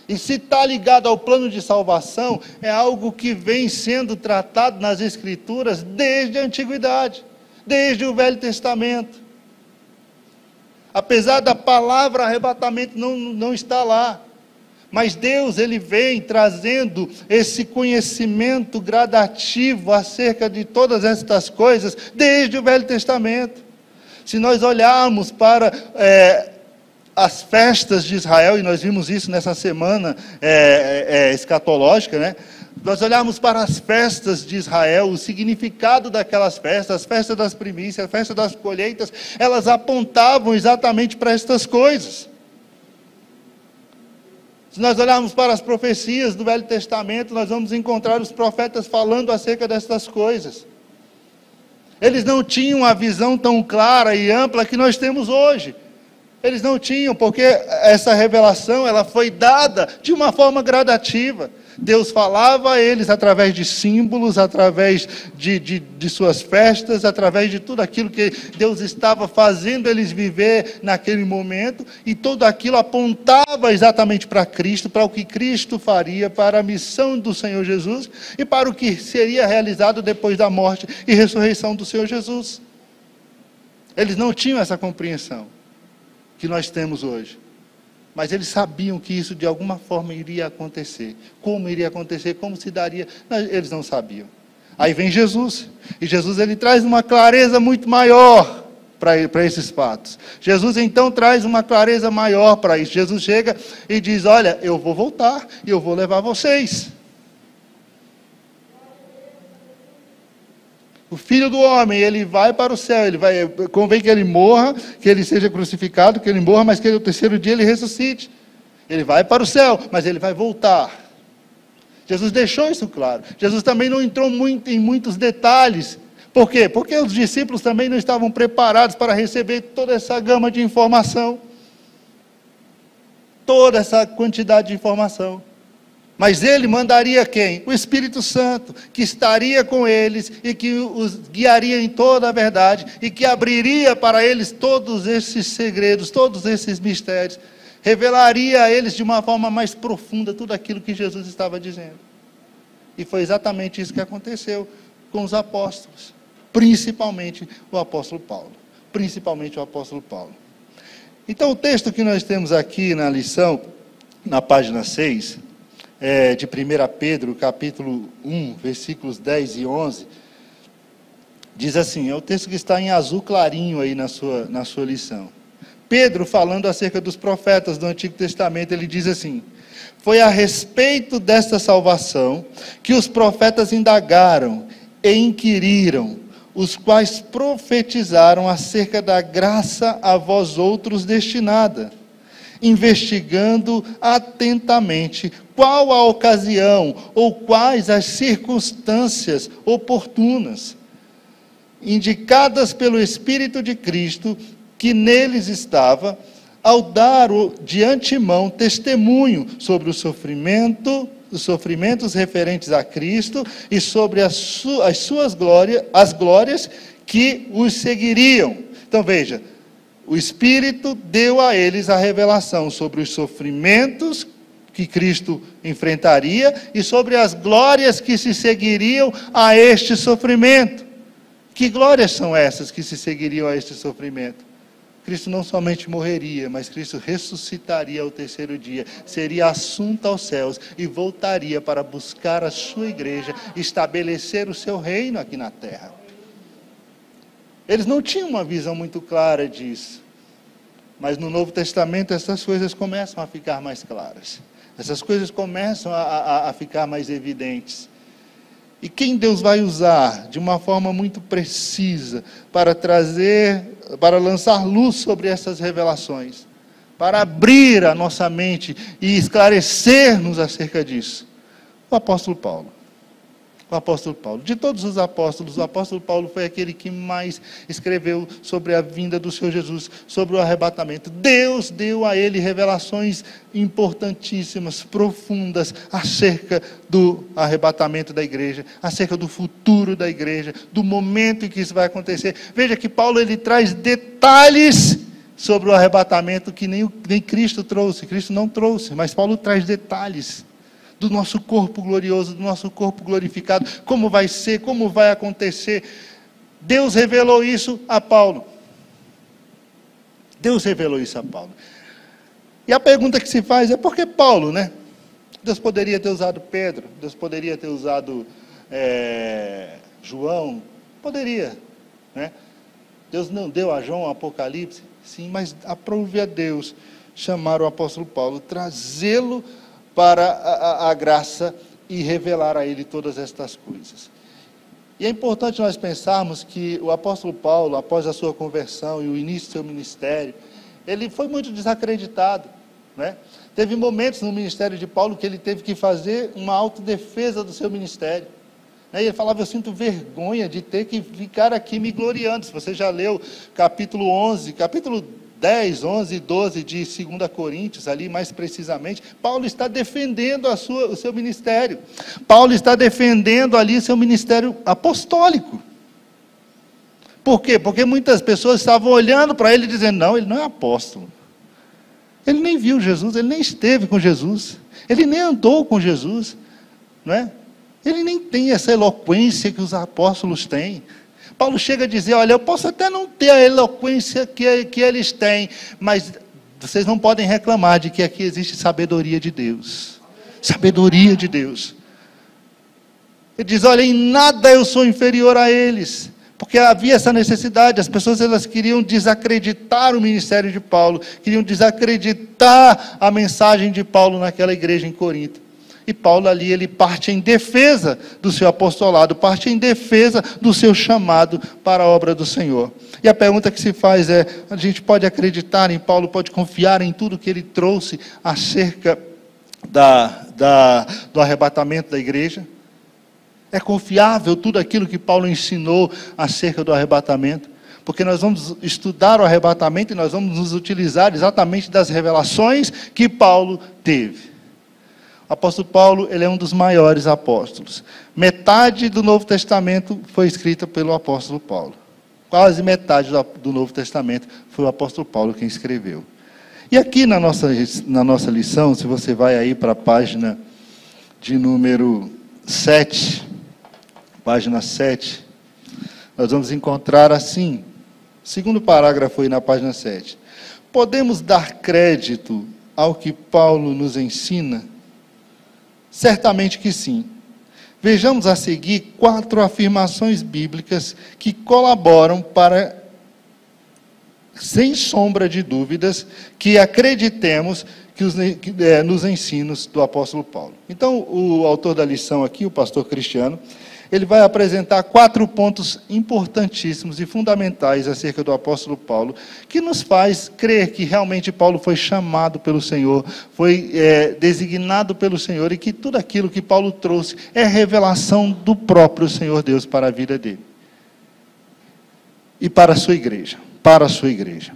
E se está ligado ao plano de salvação, é algo que vem sendo tratado nas Escrituras desde a Antiguidade, desde o Velho Testamento. Apesar da palavra arrebatamento não estar lá, mas Deus, ele vem trazendo esse conhecimento gradativo acerca de todas estas coisas desde o Velho Testamento. Se nós olharmos para as festas de Israel, e nós vimos isso nessa semana escatológica, nós olharmos para as festas de Israel, o significado daquelas festas, as festas das primícias, a festa das colheitas, elas apontavam exatamente para estas coisas. Se nós olharmos para as profecias do Velho Testamento, nós vamos encontrar os profetas falando acerca destas coisas. Eles não tinham a visão tão clara e ampla que nós temos hoje. Eles não tinham, porque essa revelação ela foi dada de uma forma gradativa. Deus falava a eles através de símbolos, através de suas festas, através de tudo aquilo que Deus estava fazendo eles viver naquele momento, e tudo aquilo apontava exatamente para Cristo, para o que Cristo faria, para a missão do Senhor Jesus, e para o que seria realizado depois da morte e ressurreição do Senhor Jesus. Eles não tinham essa compreensão que nós temos hoje. Mas eles sabiam que isso de alguma forma iria acontecer. Como iria acontecer, como se daria, eles não sabiam. Aí vem Jesus, e Jesus ele traz uma clareza muito maior para esses fatos. Jesus então traz uma clareza maior para isso. Jesus chega e diz: olha, eu vou voltar e eu vou levar vocês. o Filho do Homem, ele vai para o céu, convém que ele morra, que ele seja crucificado, que ele morra, mas que no terceiro dia ele ressuscite. Ele vai para o céu, mas ele vai voltar. Jesus deixou isso claro. Jesus também não entrou em muitos detalhes. Por quê? Porque os discípulos também não estavam preparados para receber toda essa gama de informação. Toda essa quantidade de informação. Mas ele mandaria quem? O Espírito Santo, que estaria com eles e que os guiaria em toda a verdade e que abriria para eles todos esses segredos, todos esses mistérios, revelaria a eles de uma forma mais profunda tudo aquilo que Jesus estava dizendo. E foi exatamente isso que aconteceu com os apóstolos, principalmente o apóstolo Paulo. Principalmente o apóstolo Paulo. Então o texto que nós temos aqui na lição, na página 6, de 1 Pedro, capítulo 1, versículos 10 e 11, diz assim, é o texto que está em azul clarinho aí na sua lição. Pedro, falando acerca dos profetas do Antigo Testamento, ele diz assim, foi a respeito desta salvação que os profetas indagaram e inquiriram, os quais profetizaram acerca da graça a vós outros destinada, investigando atentamente qual a ocasião ou quais as circunstâncias oportunas, indicadas pelo Espírito de Cristo, que neles estava, ao dar de antemão testemunho sobre os sofrimentos referentes a Cristo e sobre as suas glórias que os seguiriam. Então veja, o Espírito deu a eles a revelação sobre os sofrimentos que Cristo enfrentaria e sobre as glórias que se seguiriam a este sofrimento. Que glórias são essas que se seguiriam a este sofrimento? Cristo não somente morreria, mas Cristo ressuscitaria ao terceiro dia, seria assunto aos céus e voltaria para buscar a sua igreja, estabelecer o seu reino aqui na terra. Eles não tinham uma visão muito clara disso, mas no Novo Testamento essas coisas começam a ficar mais claras, essas coisas começam a ficar mais evidentes. E quem Deus vai usar de uma forma muito precisa para lançar luz sobre essas revelações, para abrir a nossa mente e esclarecer-nos acerca disso? O apóstolo Paulo. O apóstolo Paulo. De todos os apóstolos, o apóstolo Paulo foi aquele que mais escreveu sobre a vinda do Senhor Jesus, sobre o arrebatamento. Deus deu a ele revelações importantíssimas, profundas, acerca do arrebatamento da igreja, acerca do futuro da igreja, do momento em que isso vai acontecer. Veja que Paulo ele traz detalhes sobre o arrebatamento que nem Cristo trouxe. Cristo não trouxe, mas Paulo traz detalhes do nosso corpo glorioso, do nosso corpo glorificado, como vai ser, como vai acontecer. Deus revelou isso a Paulo. Deus revelou isso a Paulo. E a pergunta que se faz é, por que Paulo, né? Deus poderia ter usado Pedro, Deus poderia ter usado João, poderia, né? Deus não deu a João o Apocalipse, sim, mas aprove a Deus chamar o apóstolo Paulo, trazê-lo para a graça e revelar a ele todas estas coisas. E é importante nós pensarmos que o apóstolo Paulo, após a sua conversão e o início do seu ministério, ele foi muito desacreditado, né? Teve momentos no ministério de Paulo que ele teve que fazer uma autodefesa do seu ministério. E ele falava, eu sinto vergonha de ter que ficar aqui me gloriando. Se você já leu capítulo 10, 11 e 12 de 2 Coríntios, ali mais precisamente, Paulo está defendendo o seu ministério. Paulo está defendendo ali seu ministério apostólico. Por quê? Porque muitas pessoas estavam olhando para ele dizendo, não, ele não é apóstolo. Ele nem viu Jesus, ele nem esteve com Jesus, ele nem andou com Jesus, não é? Ele nem tem essa eloquência que os apóstolos têm. Paulo chega a dizer, olha, eu posso até não ter a eloquência que eles têm, mas vocês não podem reclamar de que aqui existe sabedoria de Deus. Sabedoria de Deus. Ele diz, olha, em nada eu sou inferior a eles. Porque havia essa necessidade, as pessoas elas queriam desacreditar o ministério de Paulo, queriam desacreditar a mensagem de Paulo naquela igreja em Corinto. E Paulo ali, ele parte em defesa do seu apostolado, parte em defesa do seu chamado para a obra do Senhor. E a pergunta que se faz é, a gente pode acreditar em Paulo, pode confiar em tudo que ele trouxe acerca do arrebatamento da igreja? É confiável tudo aquilo que Paulo ensinou acerca do arrebatamento? Porque nós vamos estudar o arrebatamento e nós vamos nos utilizar exatamente das revelações que Paulo teve. O apóstolo Paulo, ele é um dos maiores apóstolos. Metade do Novo Testamento foi escrita pelo apóstolo Paulo. Quase metade do Novo Testamento foi o apóstolo Paulo quem escreveu. E aqui na nossa lição, se você vai aí para a página de número 7, página 7, nós vamos encontrar assim, o segundo parágrafo aí na página 7. Podemos dar crédito ao que Paulo nos ensina? Certamente que sim. Vejamos a seguir 4 afirmações bíblicas que colaboram para, sem sombra de dúvidas, que acreditemos nos ensinos do apóstolo Paulo. Então, o autor da lição aqui, o pastor Cristiano, ele vai apresentar 4 pontos importantíssimos e fundamentais acerca do apóstolo Paulo, que nos faz crer que realmente Paulo foi chamado pelo Senhor, foi designado pelo Senhor, e que tudo aquilo que Paulo trouxe é revelação do próprio Senhor Deus para a vida dele. E para a sua igreja. Para a sua igreja.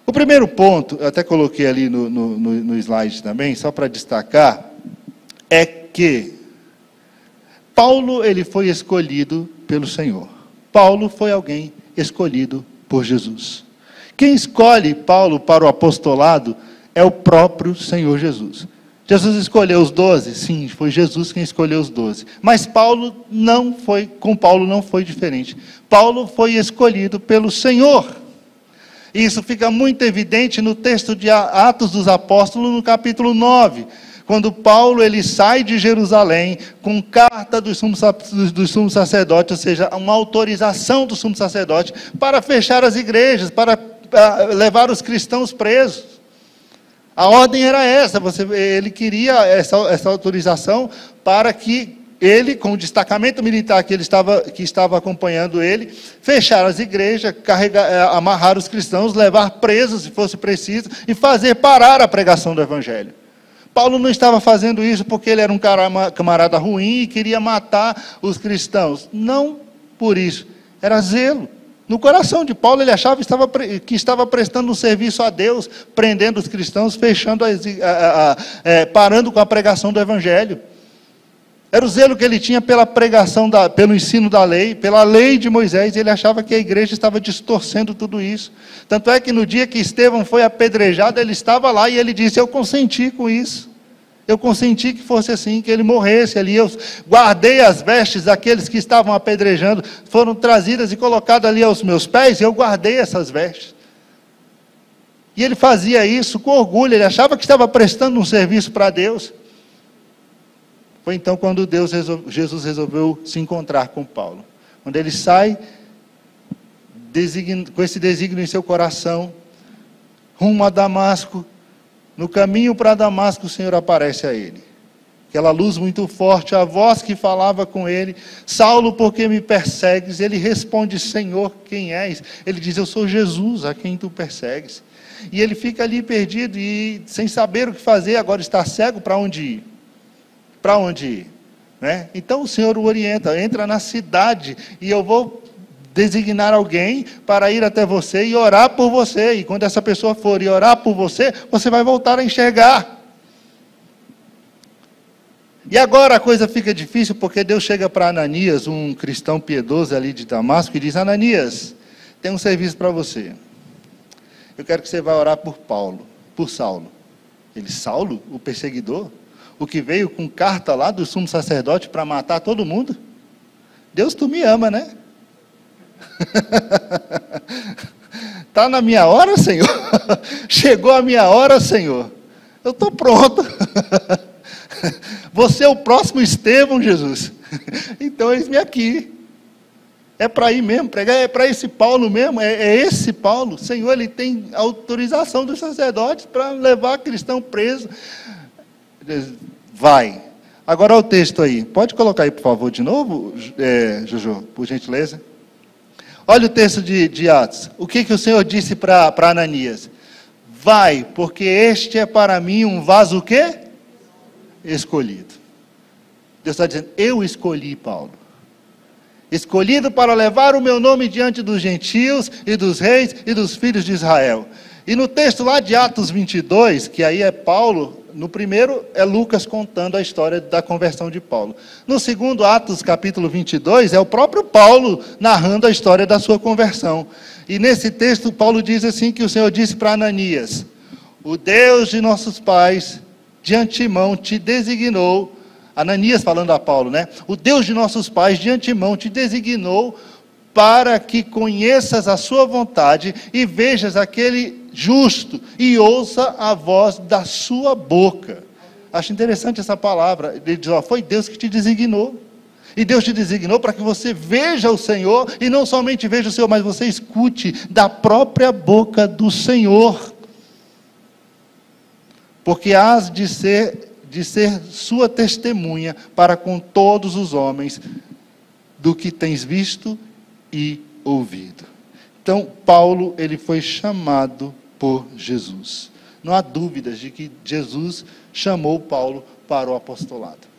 O primeiro ponto, eu até coloquei ali no slide também, só para destacar, é que Paulo, ele foi escolhido pelo Senhor. Paulo foi alguém escolhido por Jesus. Quem escolhe Paulo para o apostolado é o próprio Senhor Jesus. Jesus escolheu os 12? Sim, foi Jesus quem escolheu os 12. Mas com Paulo não foi diferente. Paulo foi escolhido pelo Senhor. E isso fica muito evidente no texto de Atos dos Apóstolos, no capítulo 9. Quando Paulo ele sai de Jerusalém com carta do sumo sacerdote, ou seja, uma autorização do sumo sacerdote para fechar as igrejas, para levar os cristãos presos. A ordem era essa, ele queria essa autorização para que ele, com o destacamento militar que estava acompanhando ele, fechar as igrejas, amarrar os cristãos, levar presos se fosse preciso e fazer parar a pregação do evangelho. Paulo não estava fazendo isso porque ele era um camarada ruim e queria matar os cristãos. Não por isso. Era zelo. No coração de Paulo, ele achava que estava prestando um serviço a Deus, prendendo os cristãos, parando com a pregação do evangelho. Era o zelo que ele tinha pela pregação, pelo ensino da lei, pela lei de Moisés. Ele achava que a igreja estava distorcendo tudo isso. Tanto é que no dia que Estevão foi apedrejado, ele estava lá e ele disse: eu consenti com isso. Eu consenti que fosse assim, que ele morresse ali. Eu guardei as vestes daqueles que estavam apedrejando, foram trazidas e colocadas ali aos meus pés, e eu guardei essas vestes. E ele fazia isso com orgulho, ele achava que estava prestando um serviço para Deus. Foi então quando Jesus resolveu se encontrar com Paulo. Quando ele sai, com esse desígnio em seu coração, rumo a Damasco, no caminho para Damasco, o Senhor aparece a ele. Aquela luz muito forte, a voz que falava com ele: Saulo, por que me persegues? Ele responde: Senhor, quem és? Ele diz: eu sou Jesus, a quem tu persegues. E ele fica ali perdido e sem saber o que fazer, agora está cego, para onde ir? Para onde ir? Né? Então o Senhor o orienta: entra na cidade e eu vou designar alguém para ir até você e orar por você. E quando essa pessoa for e orar por você, você vai voltar a enxergar. E agora a coisa fica difícil, porque Deus chega para Ananias, um cristão piedoso ali de Damasco, e diz: Ananias, tem um serviço para você. Eu quero que você vá orar por Saulo. Ele: Saulo, o perseguidor? O que veio com carta lá do sumo sacerdote para matar todo mundo? Deus, tu me ama, né? Está na minha hora, Senhor? Chegou a minha hora, Senhor? Eu estou pronto. Você é o próximo Estevão, Jesus. Então, eis-me aqui. É para ir mesmo, pregar, é para esse Paulo mesmo, é esse Paulo. Senhor, ele tem autorização dos sacerdotes para levar cristão preso. Vai. Agora o texto aí. Pode colocar aí, por favor, de novo, Jojo, por gentileza. Olha o texto de Atos. O que o Senhor disse para Ananias? Vai, porque este é para mim um vaso o quê? Escolhido. Deus está dizendo, eu escolhi Paulo. Escolhido para levar o meu nome diante dos gentios e dos reis e dos filhos de Israel. E no texto lá de Atos 22, que aí é Paulo, no primeiro é Lucas contando a história da conversão de Paulo. No segundo, Atos capítulo 22, é o próprio Paulo narrando a história da sua conversão. E nesse texto, Paulo diz assim, que o Senhor disse para Ananias, o Deus de nossos pais, de antemão te designou, Ananias falando a Paulo, né? O Deus de nossos pais, de antemão te designou para que conheças a sua vontade e vejas aquele justo e ouça a voz da sua boca. Acho interessante essa palavra. Ele diz, foi Deus que te designou. E Deus te designou para que você veja o Senhor, e não somente veja o Senhor, mas você escute da própria boca do Senhor. Porque hás de ser sua testemunha para com todos os homens do que tens visto e ouvido. Então, Paulo, ele foi chamado por Jesus. Não há dúvidas de que Jesus chamou Paulo para o apostolado.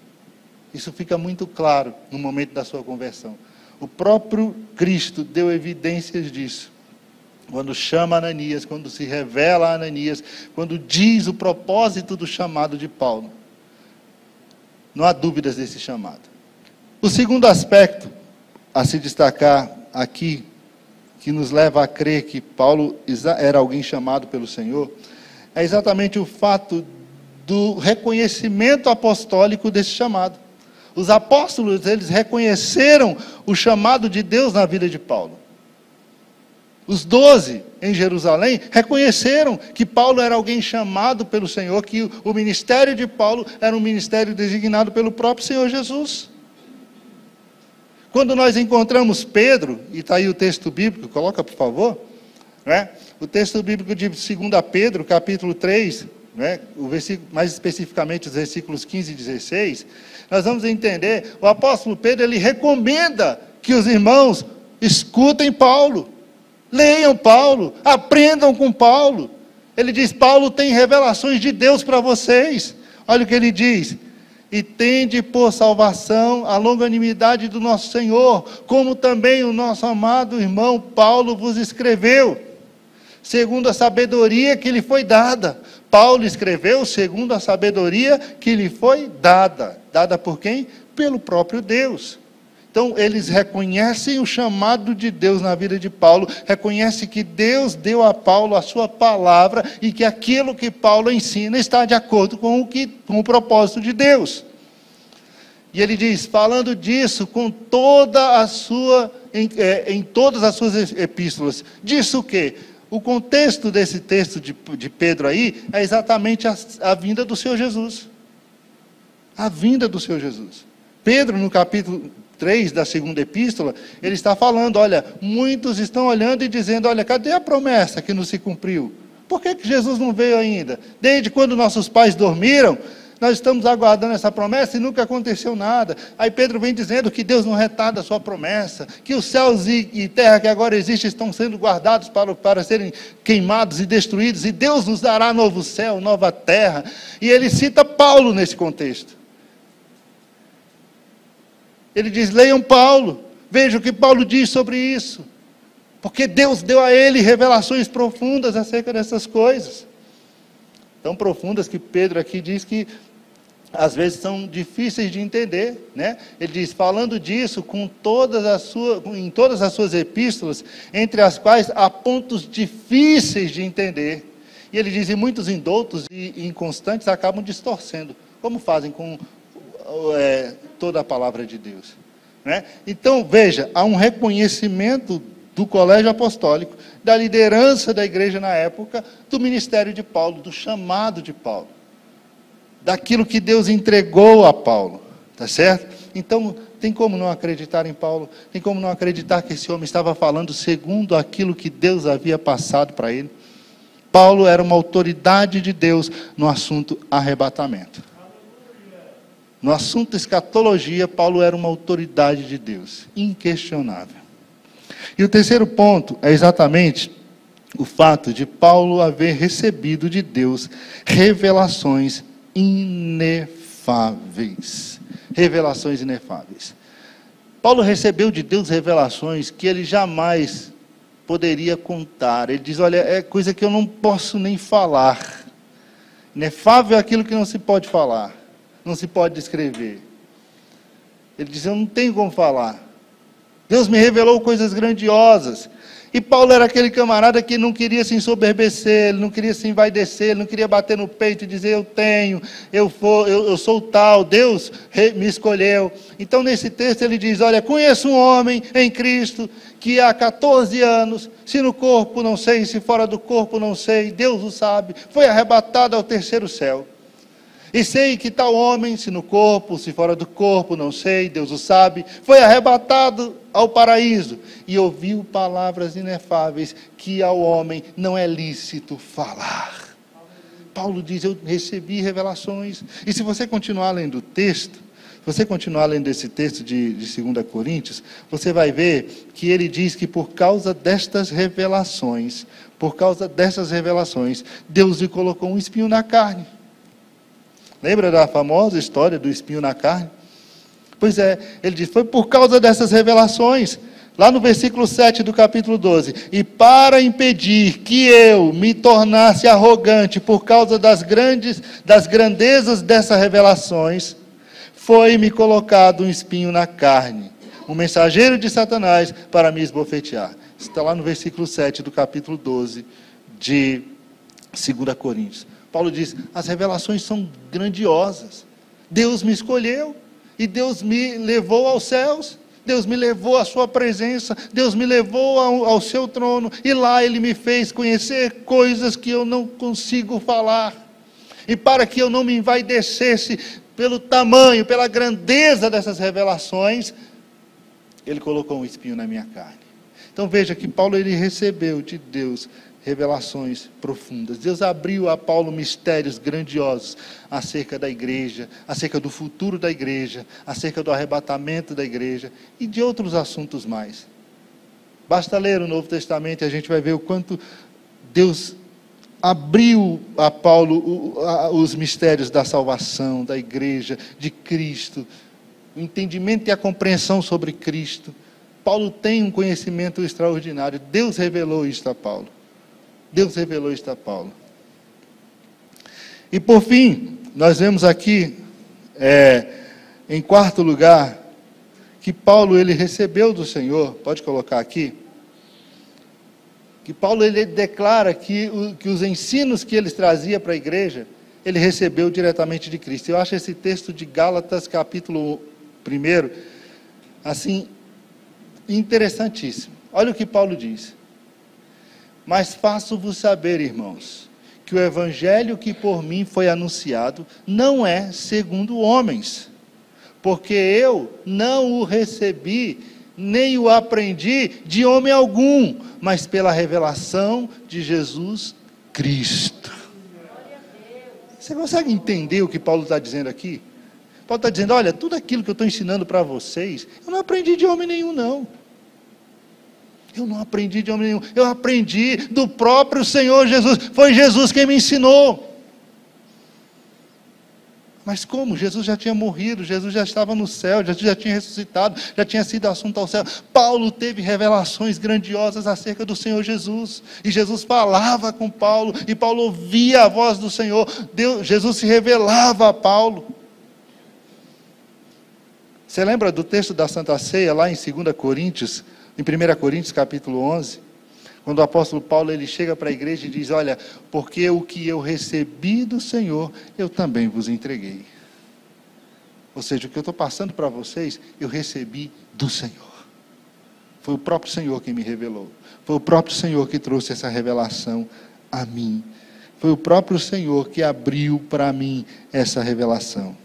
Isso fica muito claro no momento da sua conversão. O próprio Cristo deu evidências disso. Quando chama Ananias, quando se revela a Ananias, quando diz o propósito do chamado de Paulo. Não há dúvidas desse chamado. O segundo aspecto a se destacar aqui, que nos leva a crer que Paulo era alguém chamado pelo Senhor, é exatamente o fato do reconhecimento apostólico desse chamado. Os apóstolos, eles reconheceram o chamado de Deus na vida de Paulo. Os 12 em Jerusalém reconheceram que Paulo era alguém chamado pelo Senhor, que o ministério de Paulo era um ministério designado pelo próprio Senhor Jesus. Quando nós encontramos Pedro, e está aí o texto bíblico, coloca por favor, né? O texto bíblico de 2 Pedro, capítulo 3, né? O versículo, mais especificamente os versículos 15 e 16, nós vamos entender, o apóstolo Pedro, ele recomenda que os irmãos escutem Paulo, leiam Paulo, aprendam com Paulo. Ele diz, Paulo tem revelações de Deus para vocês. Olha o que ele diz, e tende por salvação a longanimidade do nosso Senhor, como também o nosso amado irmão Paulo vos escreveu, segundo a sabedoria que lhe foi dada. Paulo escreveu segundo a sabedoria que lhe foi dada. Dada por quem? Pelo próprio Deus. Então, eles reconhecem o chamado de Deus na vida de Paulo, reconhecem que Deus deu a Paulo a sua palavra e que aquilo que Paulo ensina está de acordo com o propósito de Deus. E ele diz, falando disso com toda a sua, em todas as suas epístolas, disso o quê? O contexto desse texto de Pedro aí é exatamente a vinda do Senhor Jesus. A vinda do Senhor Jesus. Pedro, no capítulo 3 da segunda epístola, ele está falando, olha, muitos estão olhando e dizendo, olha, cadê a promessa que não se cumpriu? Por que Jesus não veio ainda? Desde quando nossos pais dormiram, nós estamos aguardando essa promessa e nunca aconteceu nada. Aí Pedro vem dizendo que Deus não retarda a sua promessa, que os céus e terra que agora existem estão sendo guardados para serem queimados e destruídos, e Deus nos dará novo céu, nova terra. E ele cita Paulo nesse contexto. Ele diz, leiam Paulo, vejam o que Paulo diz sobre isso, porque Deus deu a ele revelações profundas acerca dessas coisas, tão profundas que Pedro aqui diz que às vezes são difíceis de entender, né? Ele diz, falando disso em todas as suas epístolas, entre as quais há pontos difíceis de entender, e ele diz, e muitos indoutos e inconstantes acabam distorcendo, como fazem com toda a palavra de Deus, né? Então, veja, há um reconhecimento do colégio apostólico, da liderança da igreja na época, do ministério de Paulo, do chamado de Paulo, daquilo que Deus entregou a Paulo, tá certo? Então, tem como não acreditar em Paulo? Tem como não acreditar que esse homem estava falando segundo aquilo que Deus havia passado para ele? Paulo era uma autoridade de Deus no assunto arrebatamento. No assunto escatologia, Paulo era uma autoridade de Deus, inquestionável. E o terceiro ponto é exatamente o fato de Paulo haver recebido de Deus revelações inefáveis. Revelações inefáveis. Paulo recebeu de Deus revelações que ele jamais poderia contar. Ele diz, olha, é coisa que eu não posso nem falar. Inefável é aquilo que não se pode falar, não se pode descrever. Ele diz, eu não tenho como falar. Deus me revelou coisas grandiosas. E Paulo era aquele camarada que não queria se ensoberbecer, ele não queria se envaidecer, ele não queria bater no peito e dizer, eu tenho, eu sou tal, Deus me escolheu. Então nesse texto ele diz, olha, conheço um homem em Cristo, que há 14 anos, se no corpo não sei, se fora do corpo não sei, Deus o sabe, foi arrebatado ao terceiro céu. E sei que tal homem, se no corpo, se fora do corpo, não sei, Deus o sabe, foi arrebatado ao paraíso e ouviu palavras inefáveis que ao homem não é lícito falar. Paulo diz, eu recebi revelações. E se você continuar lendo o texto, se você continuar lendo esse texto de 2 Coríntios, você vai ver que ele diz que por causa destas revelações, Deus lhe colocou um espinho na carne. Lembra da famosa história do espinho na carne? Pois é, ele diz, foi por causa dessas revelações, lá no versículo 7 do capítulo 12, e para impedir que eu me tornasse arrogante por causa das grandezas dessas revelações, foi-me colocado um espinho na carne, um mensageiro de Satanás para me esbofetear. Isso está lá no versículo 7 do capítulo 12 de 2 Coríntios. Paulo diz, as revelações são grandiosas. Deus me escolheu e Deus me levou aos céus. Deus me levou à sua presença. Deus me levou ao seu trono. E lá Ele me fez conhecer coisas que eu não consigo falar. E para que eu não me envaidecesse pelo tamanho, pela grandeza dessas revelações, Ele colocou um espinho na minha carne. Então veja que Paulo ele recebeu de Deus revelações profundas. Deus abriu a Paulo mistérios grandiosos acerca da igreja, acerca do futuro da igreja, acerca do arrebatamento da igreja e de outros assuntos mais. Basta ler o Novo Testamento e a gente vai ver o quanto Deus abriu a Paulo os mistérios da salvação, da igreja, de Cristo, o entendimento e a compreensão sobre Cristo. Paulo tem um conhecimento extraordinário. Deus revelou isto a Paulo. Deus revelou isto a Paulo. E por fim, nós vemos aqui, em quarto lugar, que Paulo ele recebeu do Senhor, pode colocar aqui, que Paulo ele declara que os ensinos que ele trazia para a igreja, ele recebeu diretamente de Cristo. Eu acho esse texto de Gálatas, capítulo 1, assim, interessantíssimo. Olha o que Paulo diz. Mas faço-vos saber, irmãos, que o evangelho que por mim foi anunciado não é segundo homens, porque eu não o recebi, nem o aprendi de homem algum, mas pela revelação de Jesus Cristo. Você consegue entender o que Paulo está dizendo aqui? Paulo está dizendo, olha, tudo aquilo que eu estou ensinando para vocês, eu não aprendi de homem nenhum, não. Eu não aprendi de homem nenhum, eu aprendi do próprio Senhor Jesus, foi Jesus quem me ensinou. Mas como? Jesus já tinha morrido, Jesus já estava no céu, Jesus já tinha ressuscitado, já tinha sido assunto ao céu. Paulo teve revelações grandiosas acerca do Senhor Jesus, e Jesus falava com Paulo, e Paulo ouvia a voz do Senhor, Jesus se revelava a Paulo. Você lembra do texto da Santa Ceia, lá em 2 Coríntios, em 1 Coríntios capítulo 11, quando o apóstolo Paulo ele chega para a igreja e diz, olha, porque o que eu recebi do Senhor, eu também vos entreguei. Ou seja, o que eu estou passando para vocês, eu recebi do Senhor. Foi o próprio Senhor quem me revelou. Foi o próprio Senhor que trouxe essa revelação a mim. Foi o próprio Senhor que abriu para mim essa revelação.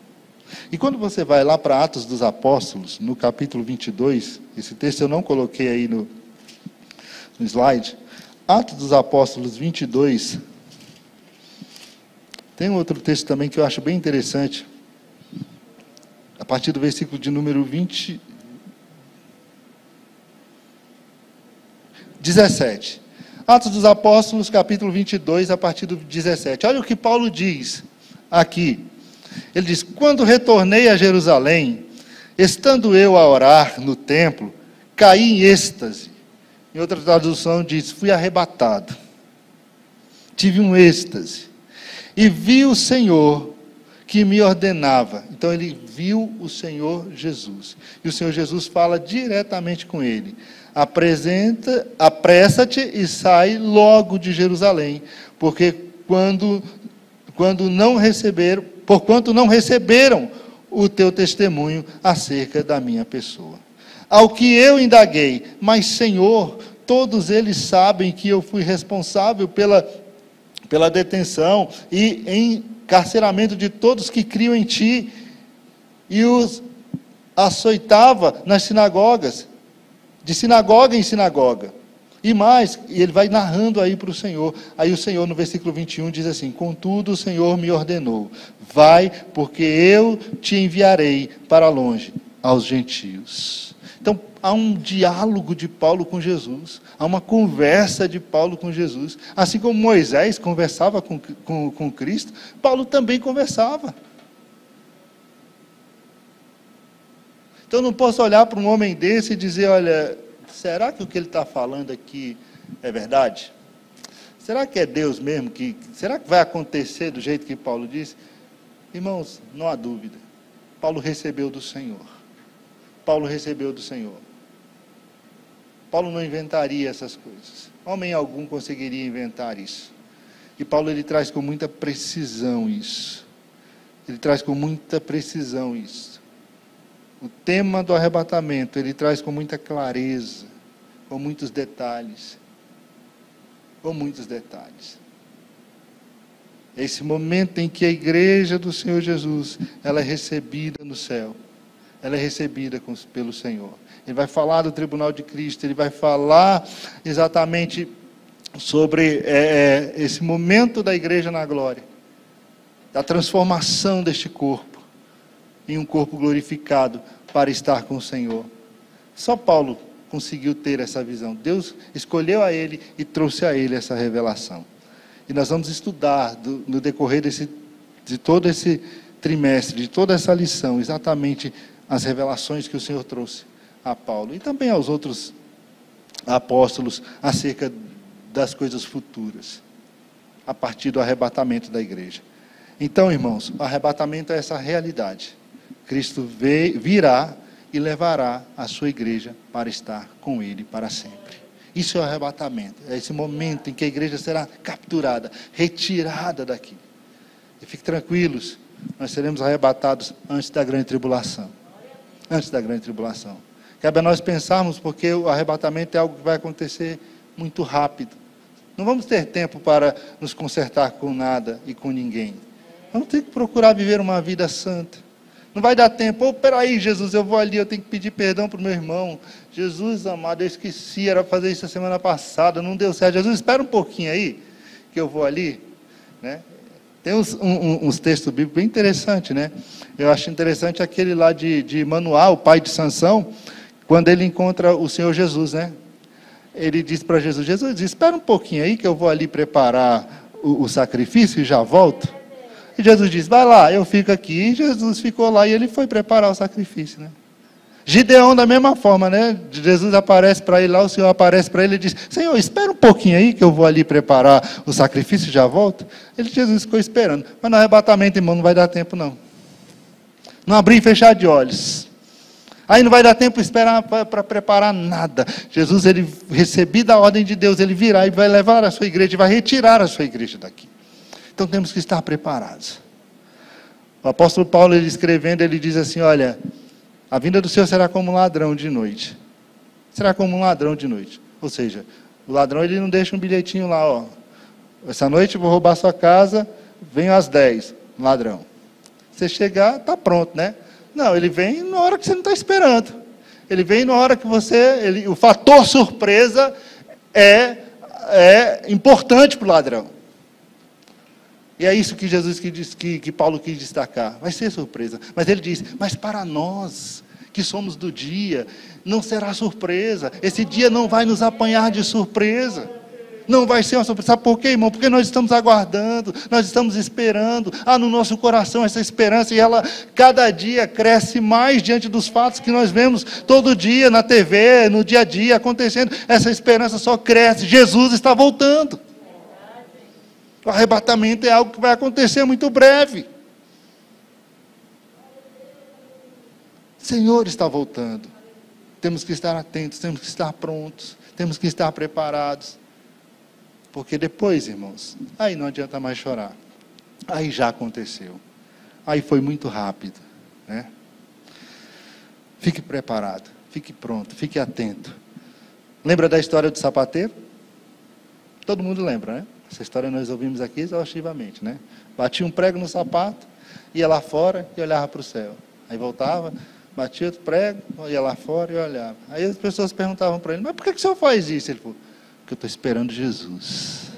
E quando você vai lá para Atos dos Apóstolos, no capítulo 22, esse texto eu não coloquei aí no slide, Atos dos Apóstolos 22, tem outro texto também que eu acho bem interessante, partir do versículo de número 17. Atos dos Apóstolos, capítulo 22, a partir do 17. Olha o que Paulo diz aqui. Ele diz: quando retornei a Jerusalém, estando eu a orar no templo, caí em êxtase. Em outra tradução diz: fui arrebatado. Tive um êxtase. E vi o Senhor que me ordenava. Então ele viu o Senhor Jesus. E o Senhor Jesus fala diretamente com ele: apressa-te e sai logo de Jerusalém, porquanto não receberam o teu testemunho acerca da minha pessoa. Ao que eu indaguei: mas Senhor, todos eles sabem que eu fui responsável pela detenção e encarceramento de todos que criam em ti, e os açoitava nas sinagogas, de sinagoga em sinagoga. E mais, e ele vai narrando aí para o Senhor. Aí o Senhor, no versículo 21, diz assim: contudo o Senhor me ordenou: vai, porque eu te enviarei para longe, aos gentios. Então, há um diálogo de Paulo com Jesus, há uma conversa de Paulo com Jesus. Assim como Moisés conversava com Cristo, Paulo também conversava. Então, eu não posso olhar para um homem desse e dizer: olha, será que o que ele está falando aqui é verdade? Será que é Deus mesmo? Será que vai acontecer do jeito que Paulo disse? Irmãos, não há dúvida. Paulo recebeu do Senhor. Paulo recebeu do Senhor. Paulo não inventaria essas coisas. Homem algum conseguiria inventar isso. E Paulo, ele traz com muita precisão isso. Ele traz com muita precisão isso. O tema do arrebatamento, ele traz com muita clareza, com muitos detalhes. Com muitos detalhes. Esse momento em que a igreja do Senhor Jesus, ela é recebida no céu. Ela é recebida pelo Senhor. Ele vai falar do tribunal de Cristo, ele vai falar exatamente sobre esse momento da igreja na glória, da transformação deste corpo, em um corpo glorificado para estar com o Senhor. Só Paulo conseguiu ter essa visão. Deus escolheu a ele e trouxe a ele essa revelação. E nós vamos estudar no decorrer de todo esse trimestre, de toda essa lição, exatamente as revelações que o Senhor trouxe a Paulo e também aos outros apóstolos acerca das coisas futuras, a partir do arrebatamento da igreja. Então, irmãos, o arrebatamento é essa realidade. Cristo virá e levará a sua igreja para estar com ele para sempre. Isso é o arrebatamento, é esse momento em que a igreja será capturada, retirada daqui. E fiquem tranquilos, nós seremos arrebatados antes da grande tribulação. Antes da grande tribulação. Cabe a nós pensarmos, porque o arrebatamento é algo que vai acontecer muito rápido. Não vamos ter tempo para nos consertar com nada e com ninguém. Vamos ter que procurar viver uma vida santa. Não vai dar tempo. Peraí, Jesus, eu vou ali, eu tenho que pedir perdão para o meu irmão. Jesus amado, eu esqueci, era fazer isso a semana passada, não deu certo. Jesus, espera um pouquinho aí, que eu vou ali, né? Tem uns textos bíblicos bem interessantes, né? Eu acho interessante aquele lá de Manoá, o pai de Sansão, quando ele encontra o Senhor Jesus, né? Ele diz para Jesus: Jesus, espera um pouquinho aí que eu vou ali preparar o sacrifício e já volto. E Jesus diz: vai lá, eu fico aqui. E Jesus ficou lá e ele foi preparar o sacrifício, né? Gideão da mesma forma, né? Jesus aparece para ele lá, o Senhor aparece para ele e diz: Senhor, espera um pouquinho aí que eu vou ali preparar o sacrifício e já volto. Jesus ficou esperando. Mas no arrebatamento, irmão, não vai dar tempo não. Não abrir e fechar de olhos. Aí não vai dar tempo esperar para preparar nada. Jesus, ele recebido a ordem de Deus, ele virá e vai levar a sua igreja, vai retirar a sua igreja daqui. Então temos que estar preparados. O apóstolo Paulo, ele escrevendo, ele diz assim: olha, a vinda do Senhor será como um ladrão de noite. Será como um ladrão de noite. Ou seja, o ladrão, ele não deixa um bilhetinho lá, ó. Essa noite eu vou roubar sua casa, venho às 10, ladrão. Você chegar, está pronto, né? Não, ele vem na hora que você não está esperando. Ele vem na hora que você... o fator surpresa é importante para o ladrão. E é isso que Jesus que Paulo quis destacar. Vai ser surpresa. Mas ele diz, mas para nós que somos do dia, não será surpresa. Esse dia não vai nos apanhar de surpresa. Não vai ser uma surpresa. Sabe por quê, irmão? Porque nós estamos aguardando, nós estamos esperando. Há no nosso coração essa esperança, e ela cada dia cresce mais diante dos fatos que nós vemos todo dia na TV, no dia a dia acontecendo. Essa esperança só cresce. Jesus está voltando. O arrebatamento é algo que vai acontecer muito breve. O Senhor está voltando. Temos que estar atentos, temos que estar prontos, temos que estar preparados. Porque depois, irmãos, aí não adianta mais chorar. Aí já aconteceu. Aí foi muito rápido, né? Fique preparado, fique pronto, fique atento. Lembra da história do sapateiro? Todo mundo lembra, né? Essa história nós ouvimos aqui exaustivamente, né? Batia um prego no sapato, ia lá fora e olhava para o céu. Aí voltava, batia outro prego, ia lá fora e olhava. Aí as pessoas perguntavam para ele, mas por que o senhor faz isso? Ele falou, porque eu estou esperando Jesus.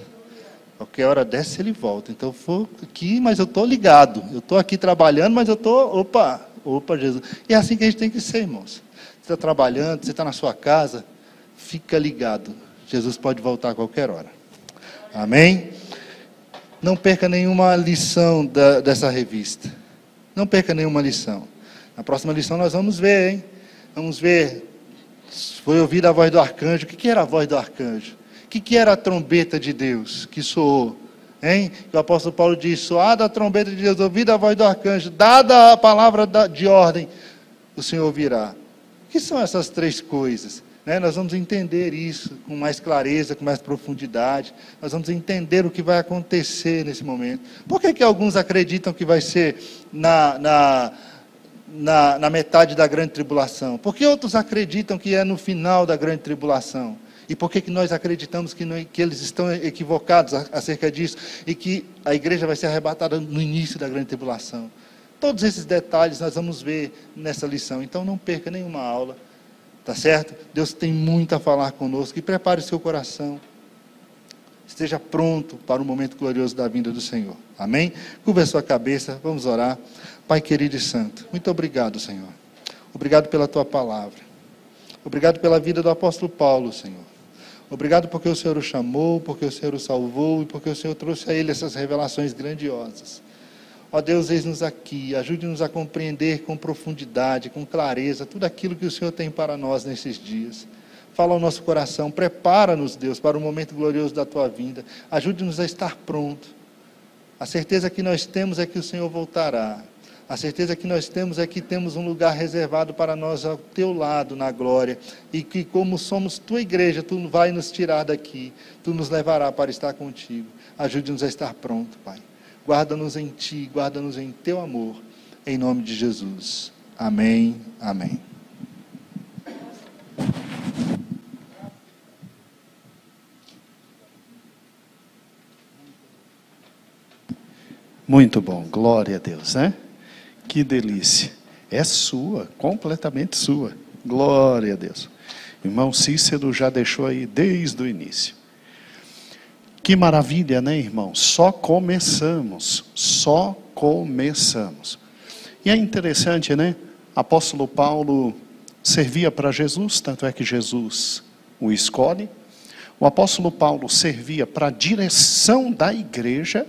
Qualquer hora dessa ele volta. Então eu vou aqui, mas eu estou ligado. Eu estou aqui trabalhando, mas eu estou, opa, Jesus. E é assim que a gente tem que ser, irmãos. Você está trabalhando, você está na sua casa, fica ligado. Jesus pode voltar a qualquer hora. Amém? Não perca nenhuma lição dessa revista. Não perca nenhuma lição. Na próxima lição nós vamos ver, hein? Vamos ver. Foi ouvida a voz do arcanjo. O que era a voz do arcanjo? O que era a trombeta de Deus que soou? Hein? O apóstolo Paulo diz, soada a trombeta de Deus, ouvida a voz do arcanjo, dada a palavra de ordem, o Senhor virá. O que são essas três coisas? Nós vamos entender isso com mais clareza, com mais profundidade. Nós vamos entender o que vai acontecer nesse momento. Por que alguns acreditam que vai ser na metade da grande tribulação? Por que outros acreditam que é no final da grande tribulação? E por que nós acreditamos que eles estão equivocados acerca disso e que a igreja vai ser arrebatada no início da grande tribulação? Todos esses detalhes nós vamos ver nessa lição. Então não perca nenhuma aula. Tá certo? Deus tem muito a falar conosco. E prepare o seu coração. Esteja pronto para o momento glorioso da vinda do Senhor. Amém? Curva a sua cabeça. Vamos orar. Pai querido e santo, muito obrigado, Senhor. Obrigado pela tua palavra. Obrigado pela vida do apóstolo Paulo, Senhor. Obrigado porque o Senhor o chamou, porque o Senhor o salvou e porque o Senhor trouxe a ele essas revelações grandiosas. Ó Deus, eis-nos aqui, ajude-nos a compreender com profundidade, com clareza, tudo aquilo que o Senhor tem para nós nesses dias. Fala ao nosso coração, prepara-nos, Deus, para o momento glorioso da Tua vinda. Ajude-nos a estar pronto. A certeza que nós temos é que o Senhor voltará. A certeza que nós temos é que temos um lugar reservado para nós ao Teu lado, na glória. E que como somos Tua igreja, Tu vai nos tirar daqui. Tu nos levará para estar contigo. Ajude-nos a estar pronto, Pai. Guarda-nos em Ti, guarda-nos em Teu amor, em nome de Jesus. Amém, amém. Muito bom, glória a Deus, né? Que delícia. É sua, completamente sua. Glória a Deus. Irmão Cícero já deixou aí desde o início. Que maravilha, né, irmão? Só começamos. E é interessante, né? Apóstolo Paulo servia para Jesus, tanto é que Jesus o escolhe. O apóstolo Paulo servia para a direção da igreja,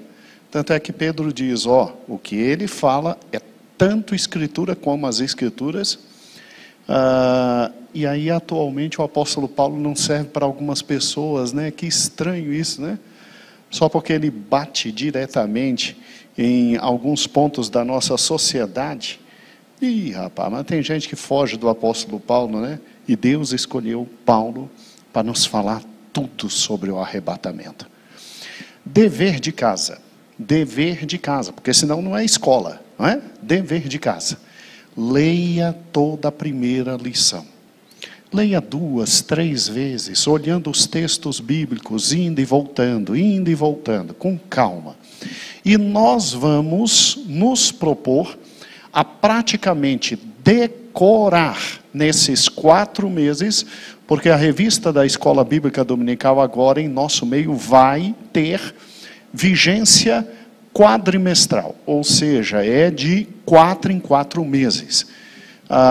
tanto é que Pedro diz, o que ele fala é tanto escritura como as escrituras. E aí atualmente o apóstolo Paulo não serve para algumas pessoas, né? Que estranho isso, né? Só porque ele bate diretamente em alguns pontos da nossa sociedade. Rapaz, mas tem gente que foge do apóstolo Paulo, né? E Deus escolheu Paulo para nos falar tudo sobre o arrebatamento. Dever de casa, porque senão não é escola, não é? Dever de casa. Leia toda a primeira lição. Leia 2, 3 vezes, olhando os textos bíblicos, indo e voltando, com calma. E nós vamos nos propor a praticamente decorar nesses 4 meses, porque a revista da Escola Bíblica Dominical agora em nosso meio vai ter vigência quadrimestral, ou seja, é de 4 em 4 meses.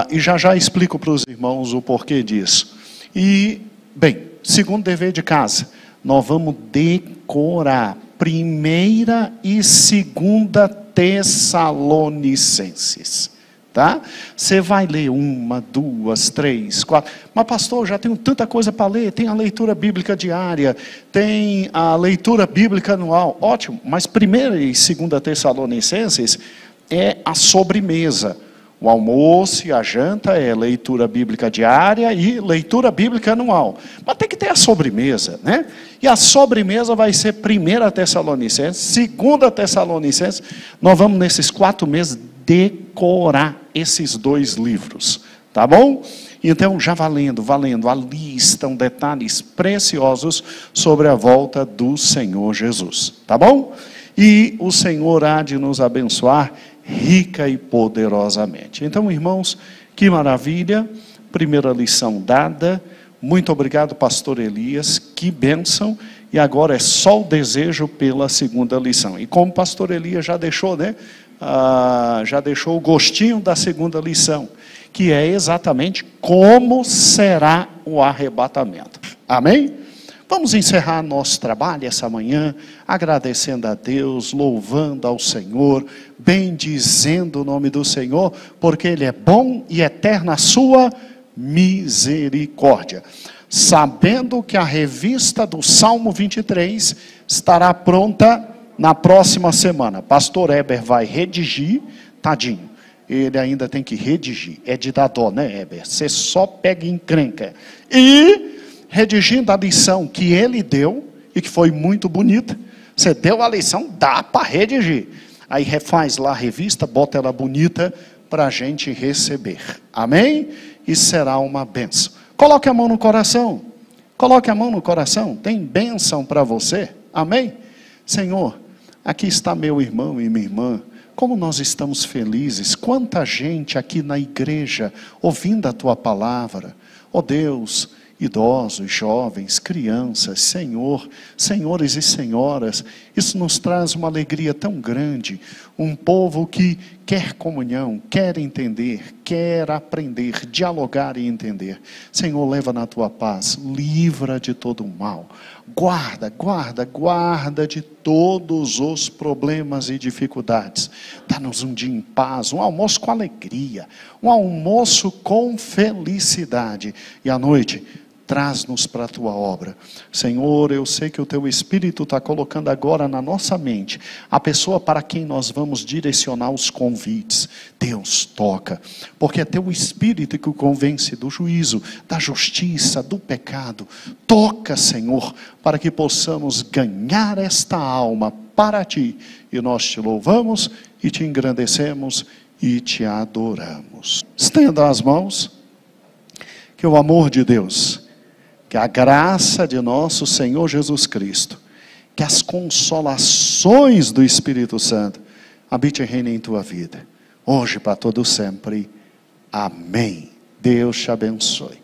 E já explico para os irmãos o porquê disso. E, bem, segundo dever de casa, nós vamos decorar 1ª e 2ª Tessalonicenses. Tá? Você vai ler 1, 2, 3, 4. Mas pastor, já tenho tanta coisa para ler. Tem a leitura bíblica diária, tem a leitura bíblica anual. Ótimo, mas 1ª e 2ª Tessalonicenses é a sobremesa. O almoço e a janta é leitura bíblica diária e leitura bíblica anual. Mas tem que ter a sobremesa, né? E a sobremesa vai ser 1ª Tessalonicenses, 2ª Tessalonicenses. Nós vamos nesses 4 meses decorar esses 2 livros, tá bom? Então, já valendo, ali estão detalhes preciosos sobre a volta do Senhor Jesus, tá bom? E o Senhor há de nos abençoar rica e poderosamente. Então, irmãos, que maravilha, 1ª lição dada. Muito obrigado, pastor Elias, que bênção. E agora é só o desejo pela 2ª lição. E como o pastor Elias já deixou, né? Já deixou o gostinho da 2ª lição, que é exatamente como será o arrebatamento. Amém? Vamos encerrar nosso trabalho essa manhã, agradecendo a Deus, louvando ao Senhor, bendizendo o nome do Senhor, porque Ele é bom e eterna a sua misericórdia. Sabendo que a revista do Salmo 23 estará pronta na próxima semana. Pastor Heber vai redigir, tadinho, ele ainda tem que redigir. É de dar dó, né, Heber? Você só pega encrenca. E, redigindo a lição que ele deu, e que foi muito bonita, você deu a lição, dá para redigir. Aí refaz lá a revista, bota ela bonita para a gente receber. Amém? E será uma bênção. Coloque a mão no coração. Coloque a mão no coração. Tem bênção para você. Amém? Senhor, aqui está meu irmão e minha irmã. Como nós estamos felizes. Quanta gente aqui na igreja ouvindo a tua palavra. Ó Deus, idosos, jovens, crianças, Senhor, senhores e senhoras, isso nos traz uma alegria tão grande, um povo que quer comunhão, quer entender, quer aprender, dialogar e entender. Senhor, leva na tua paz, livra de todo o mal, guarda de todos os problemas e dificuldades, dá-nos um dia em paz, um almoço com alegria, um almoço com felicidade, e à noite, traz-nos para a tua obra. Senhor, eu sei que o teu Espírito está colocando agora na nossa mente a pessoa para quem nós vamos direcionar os convites. Deus, toca, porque é teu Espírito que o convence do juízo, da justiça, do pecado. Toca, Senhor, para que possamos ganhar esta alma para ti. E nós te louvamos e te engrandecemos e te adoramos. Estenda as mãos, que o amor de Deus, que a graça de nosso Senhor Jesus Cristo, que as consolações do Espírito Santo habite e reine em tua vida, hoje para todo sempre. Amém. Deus te abençoe.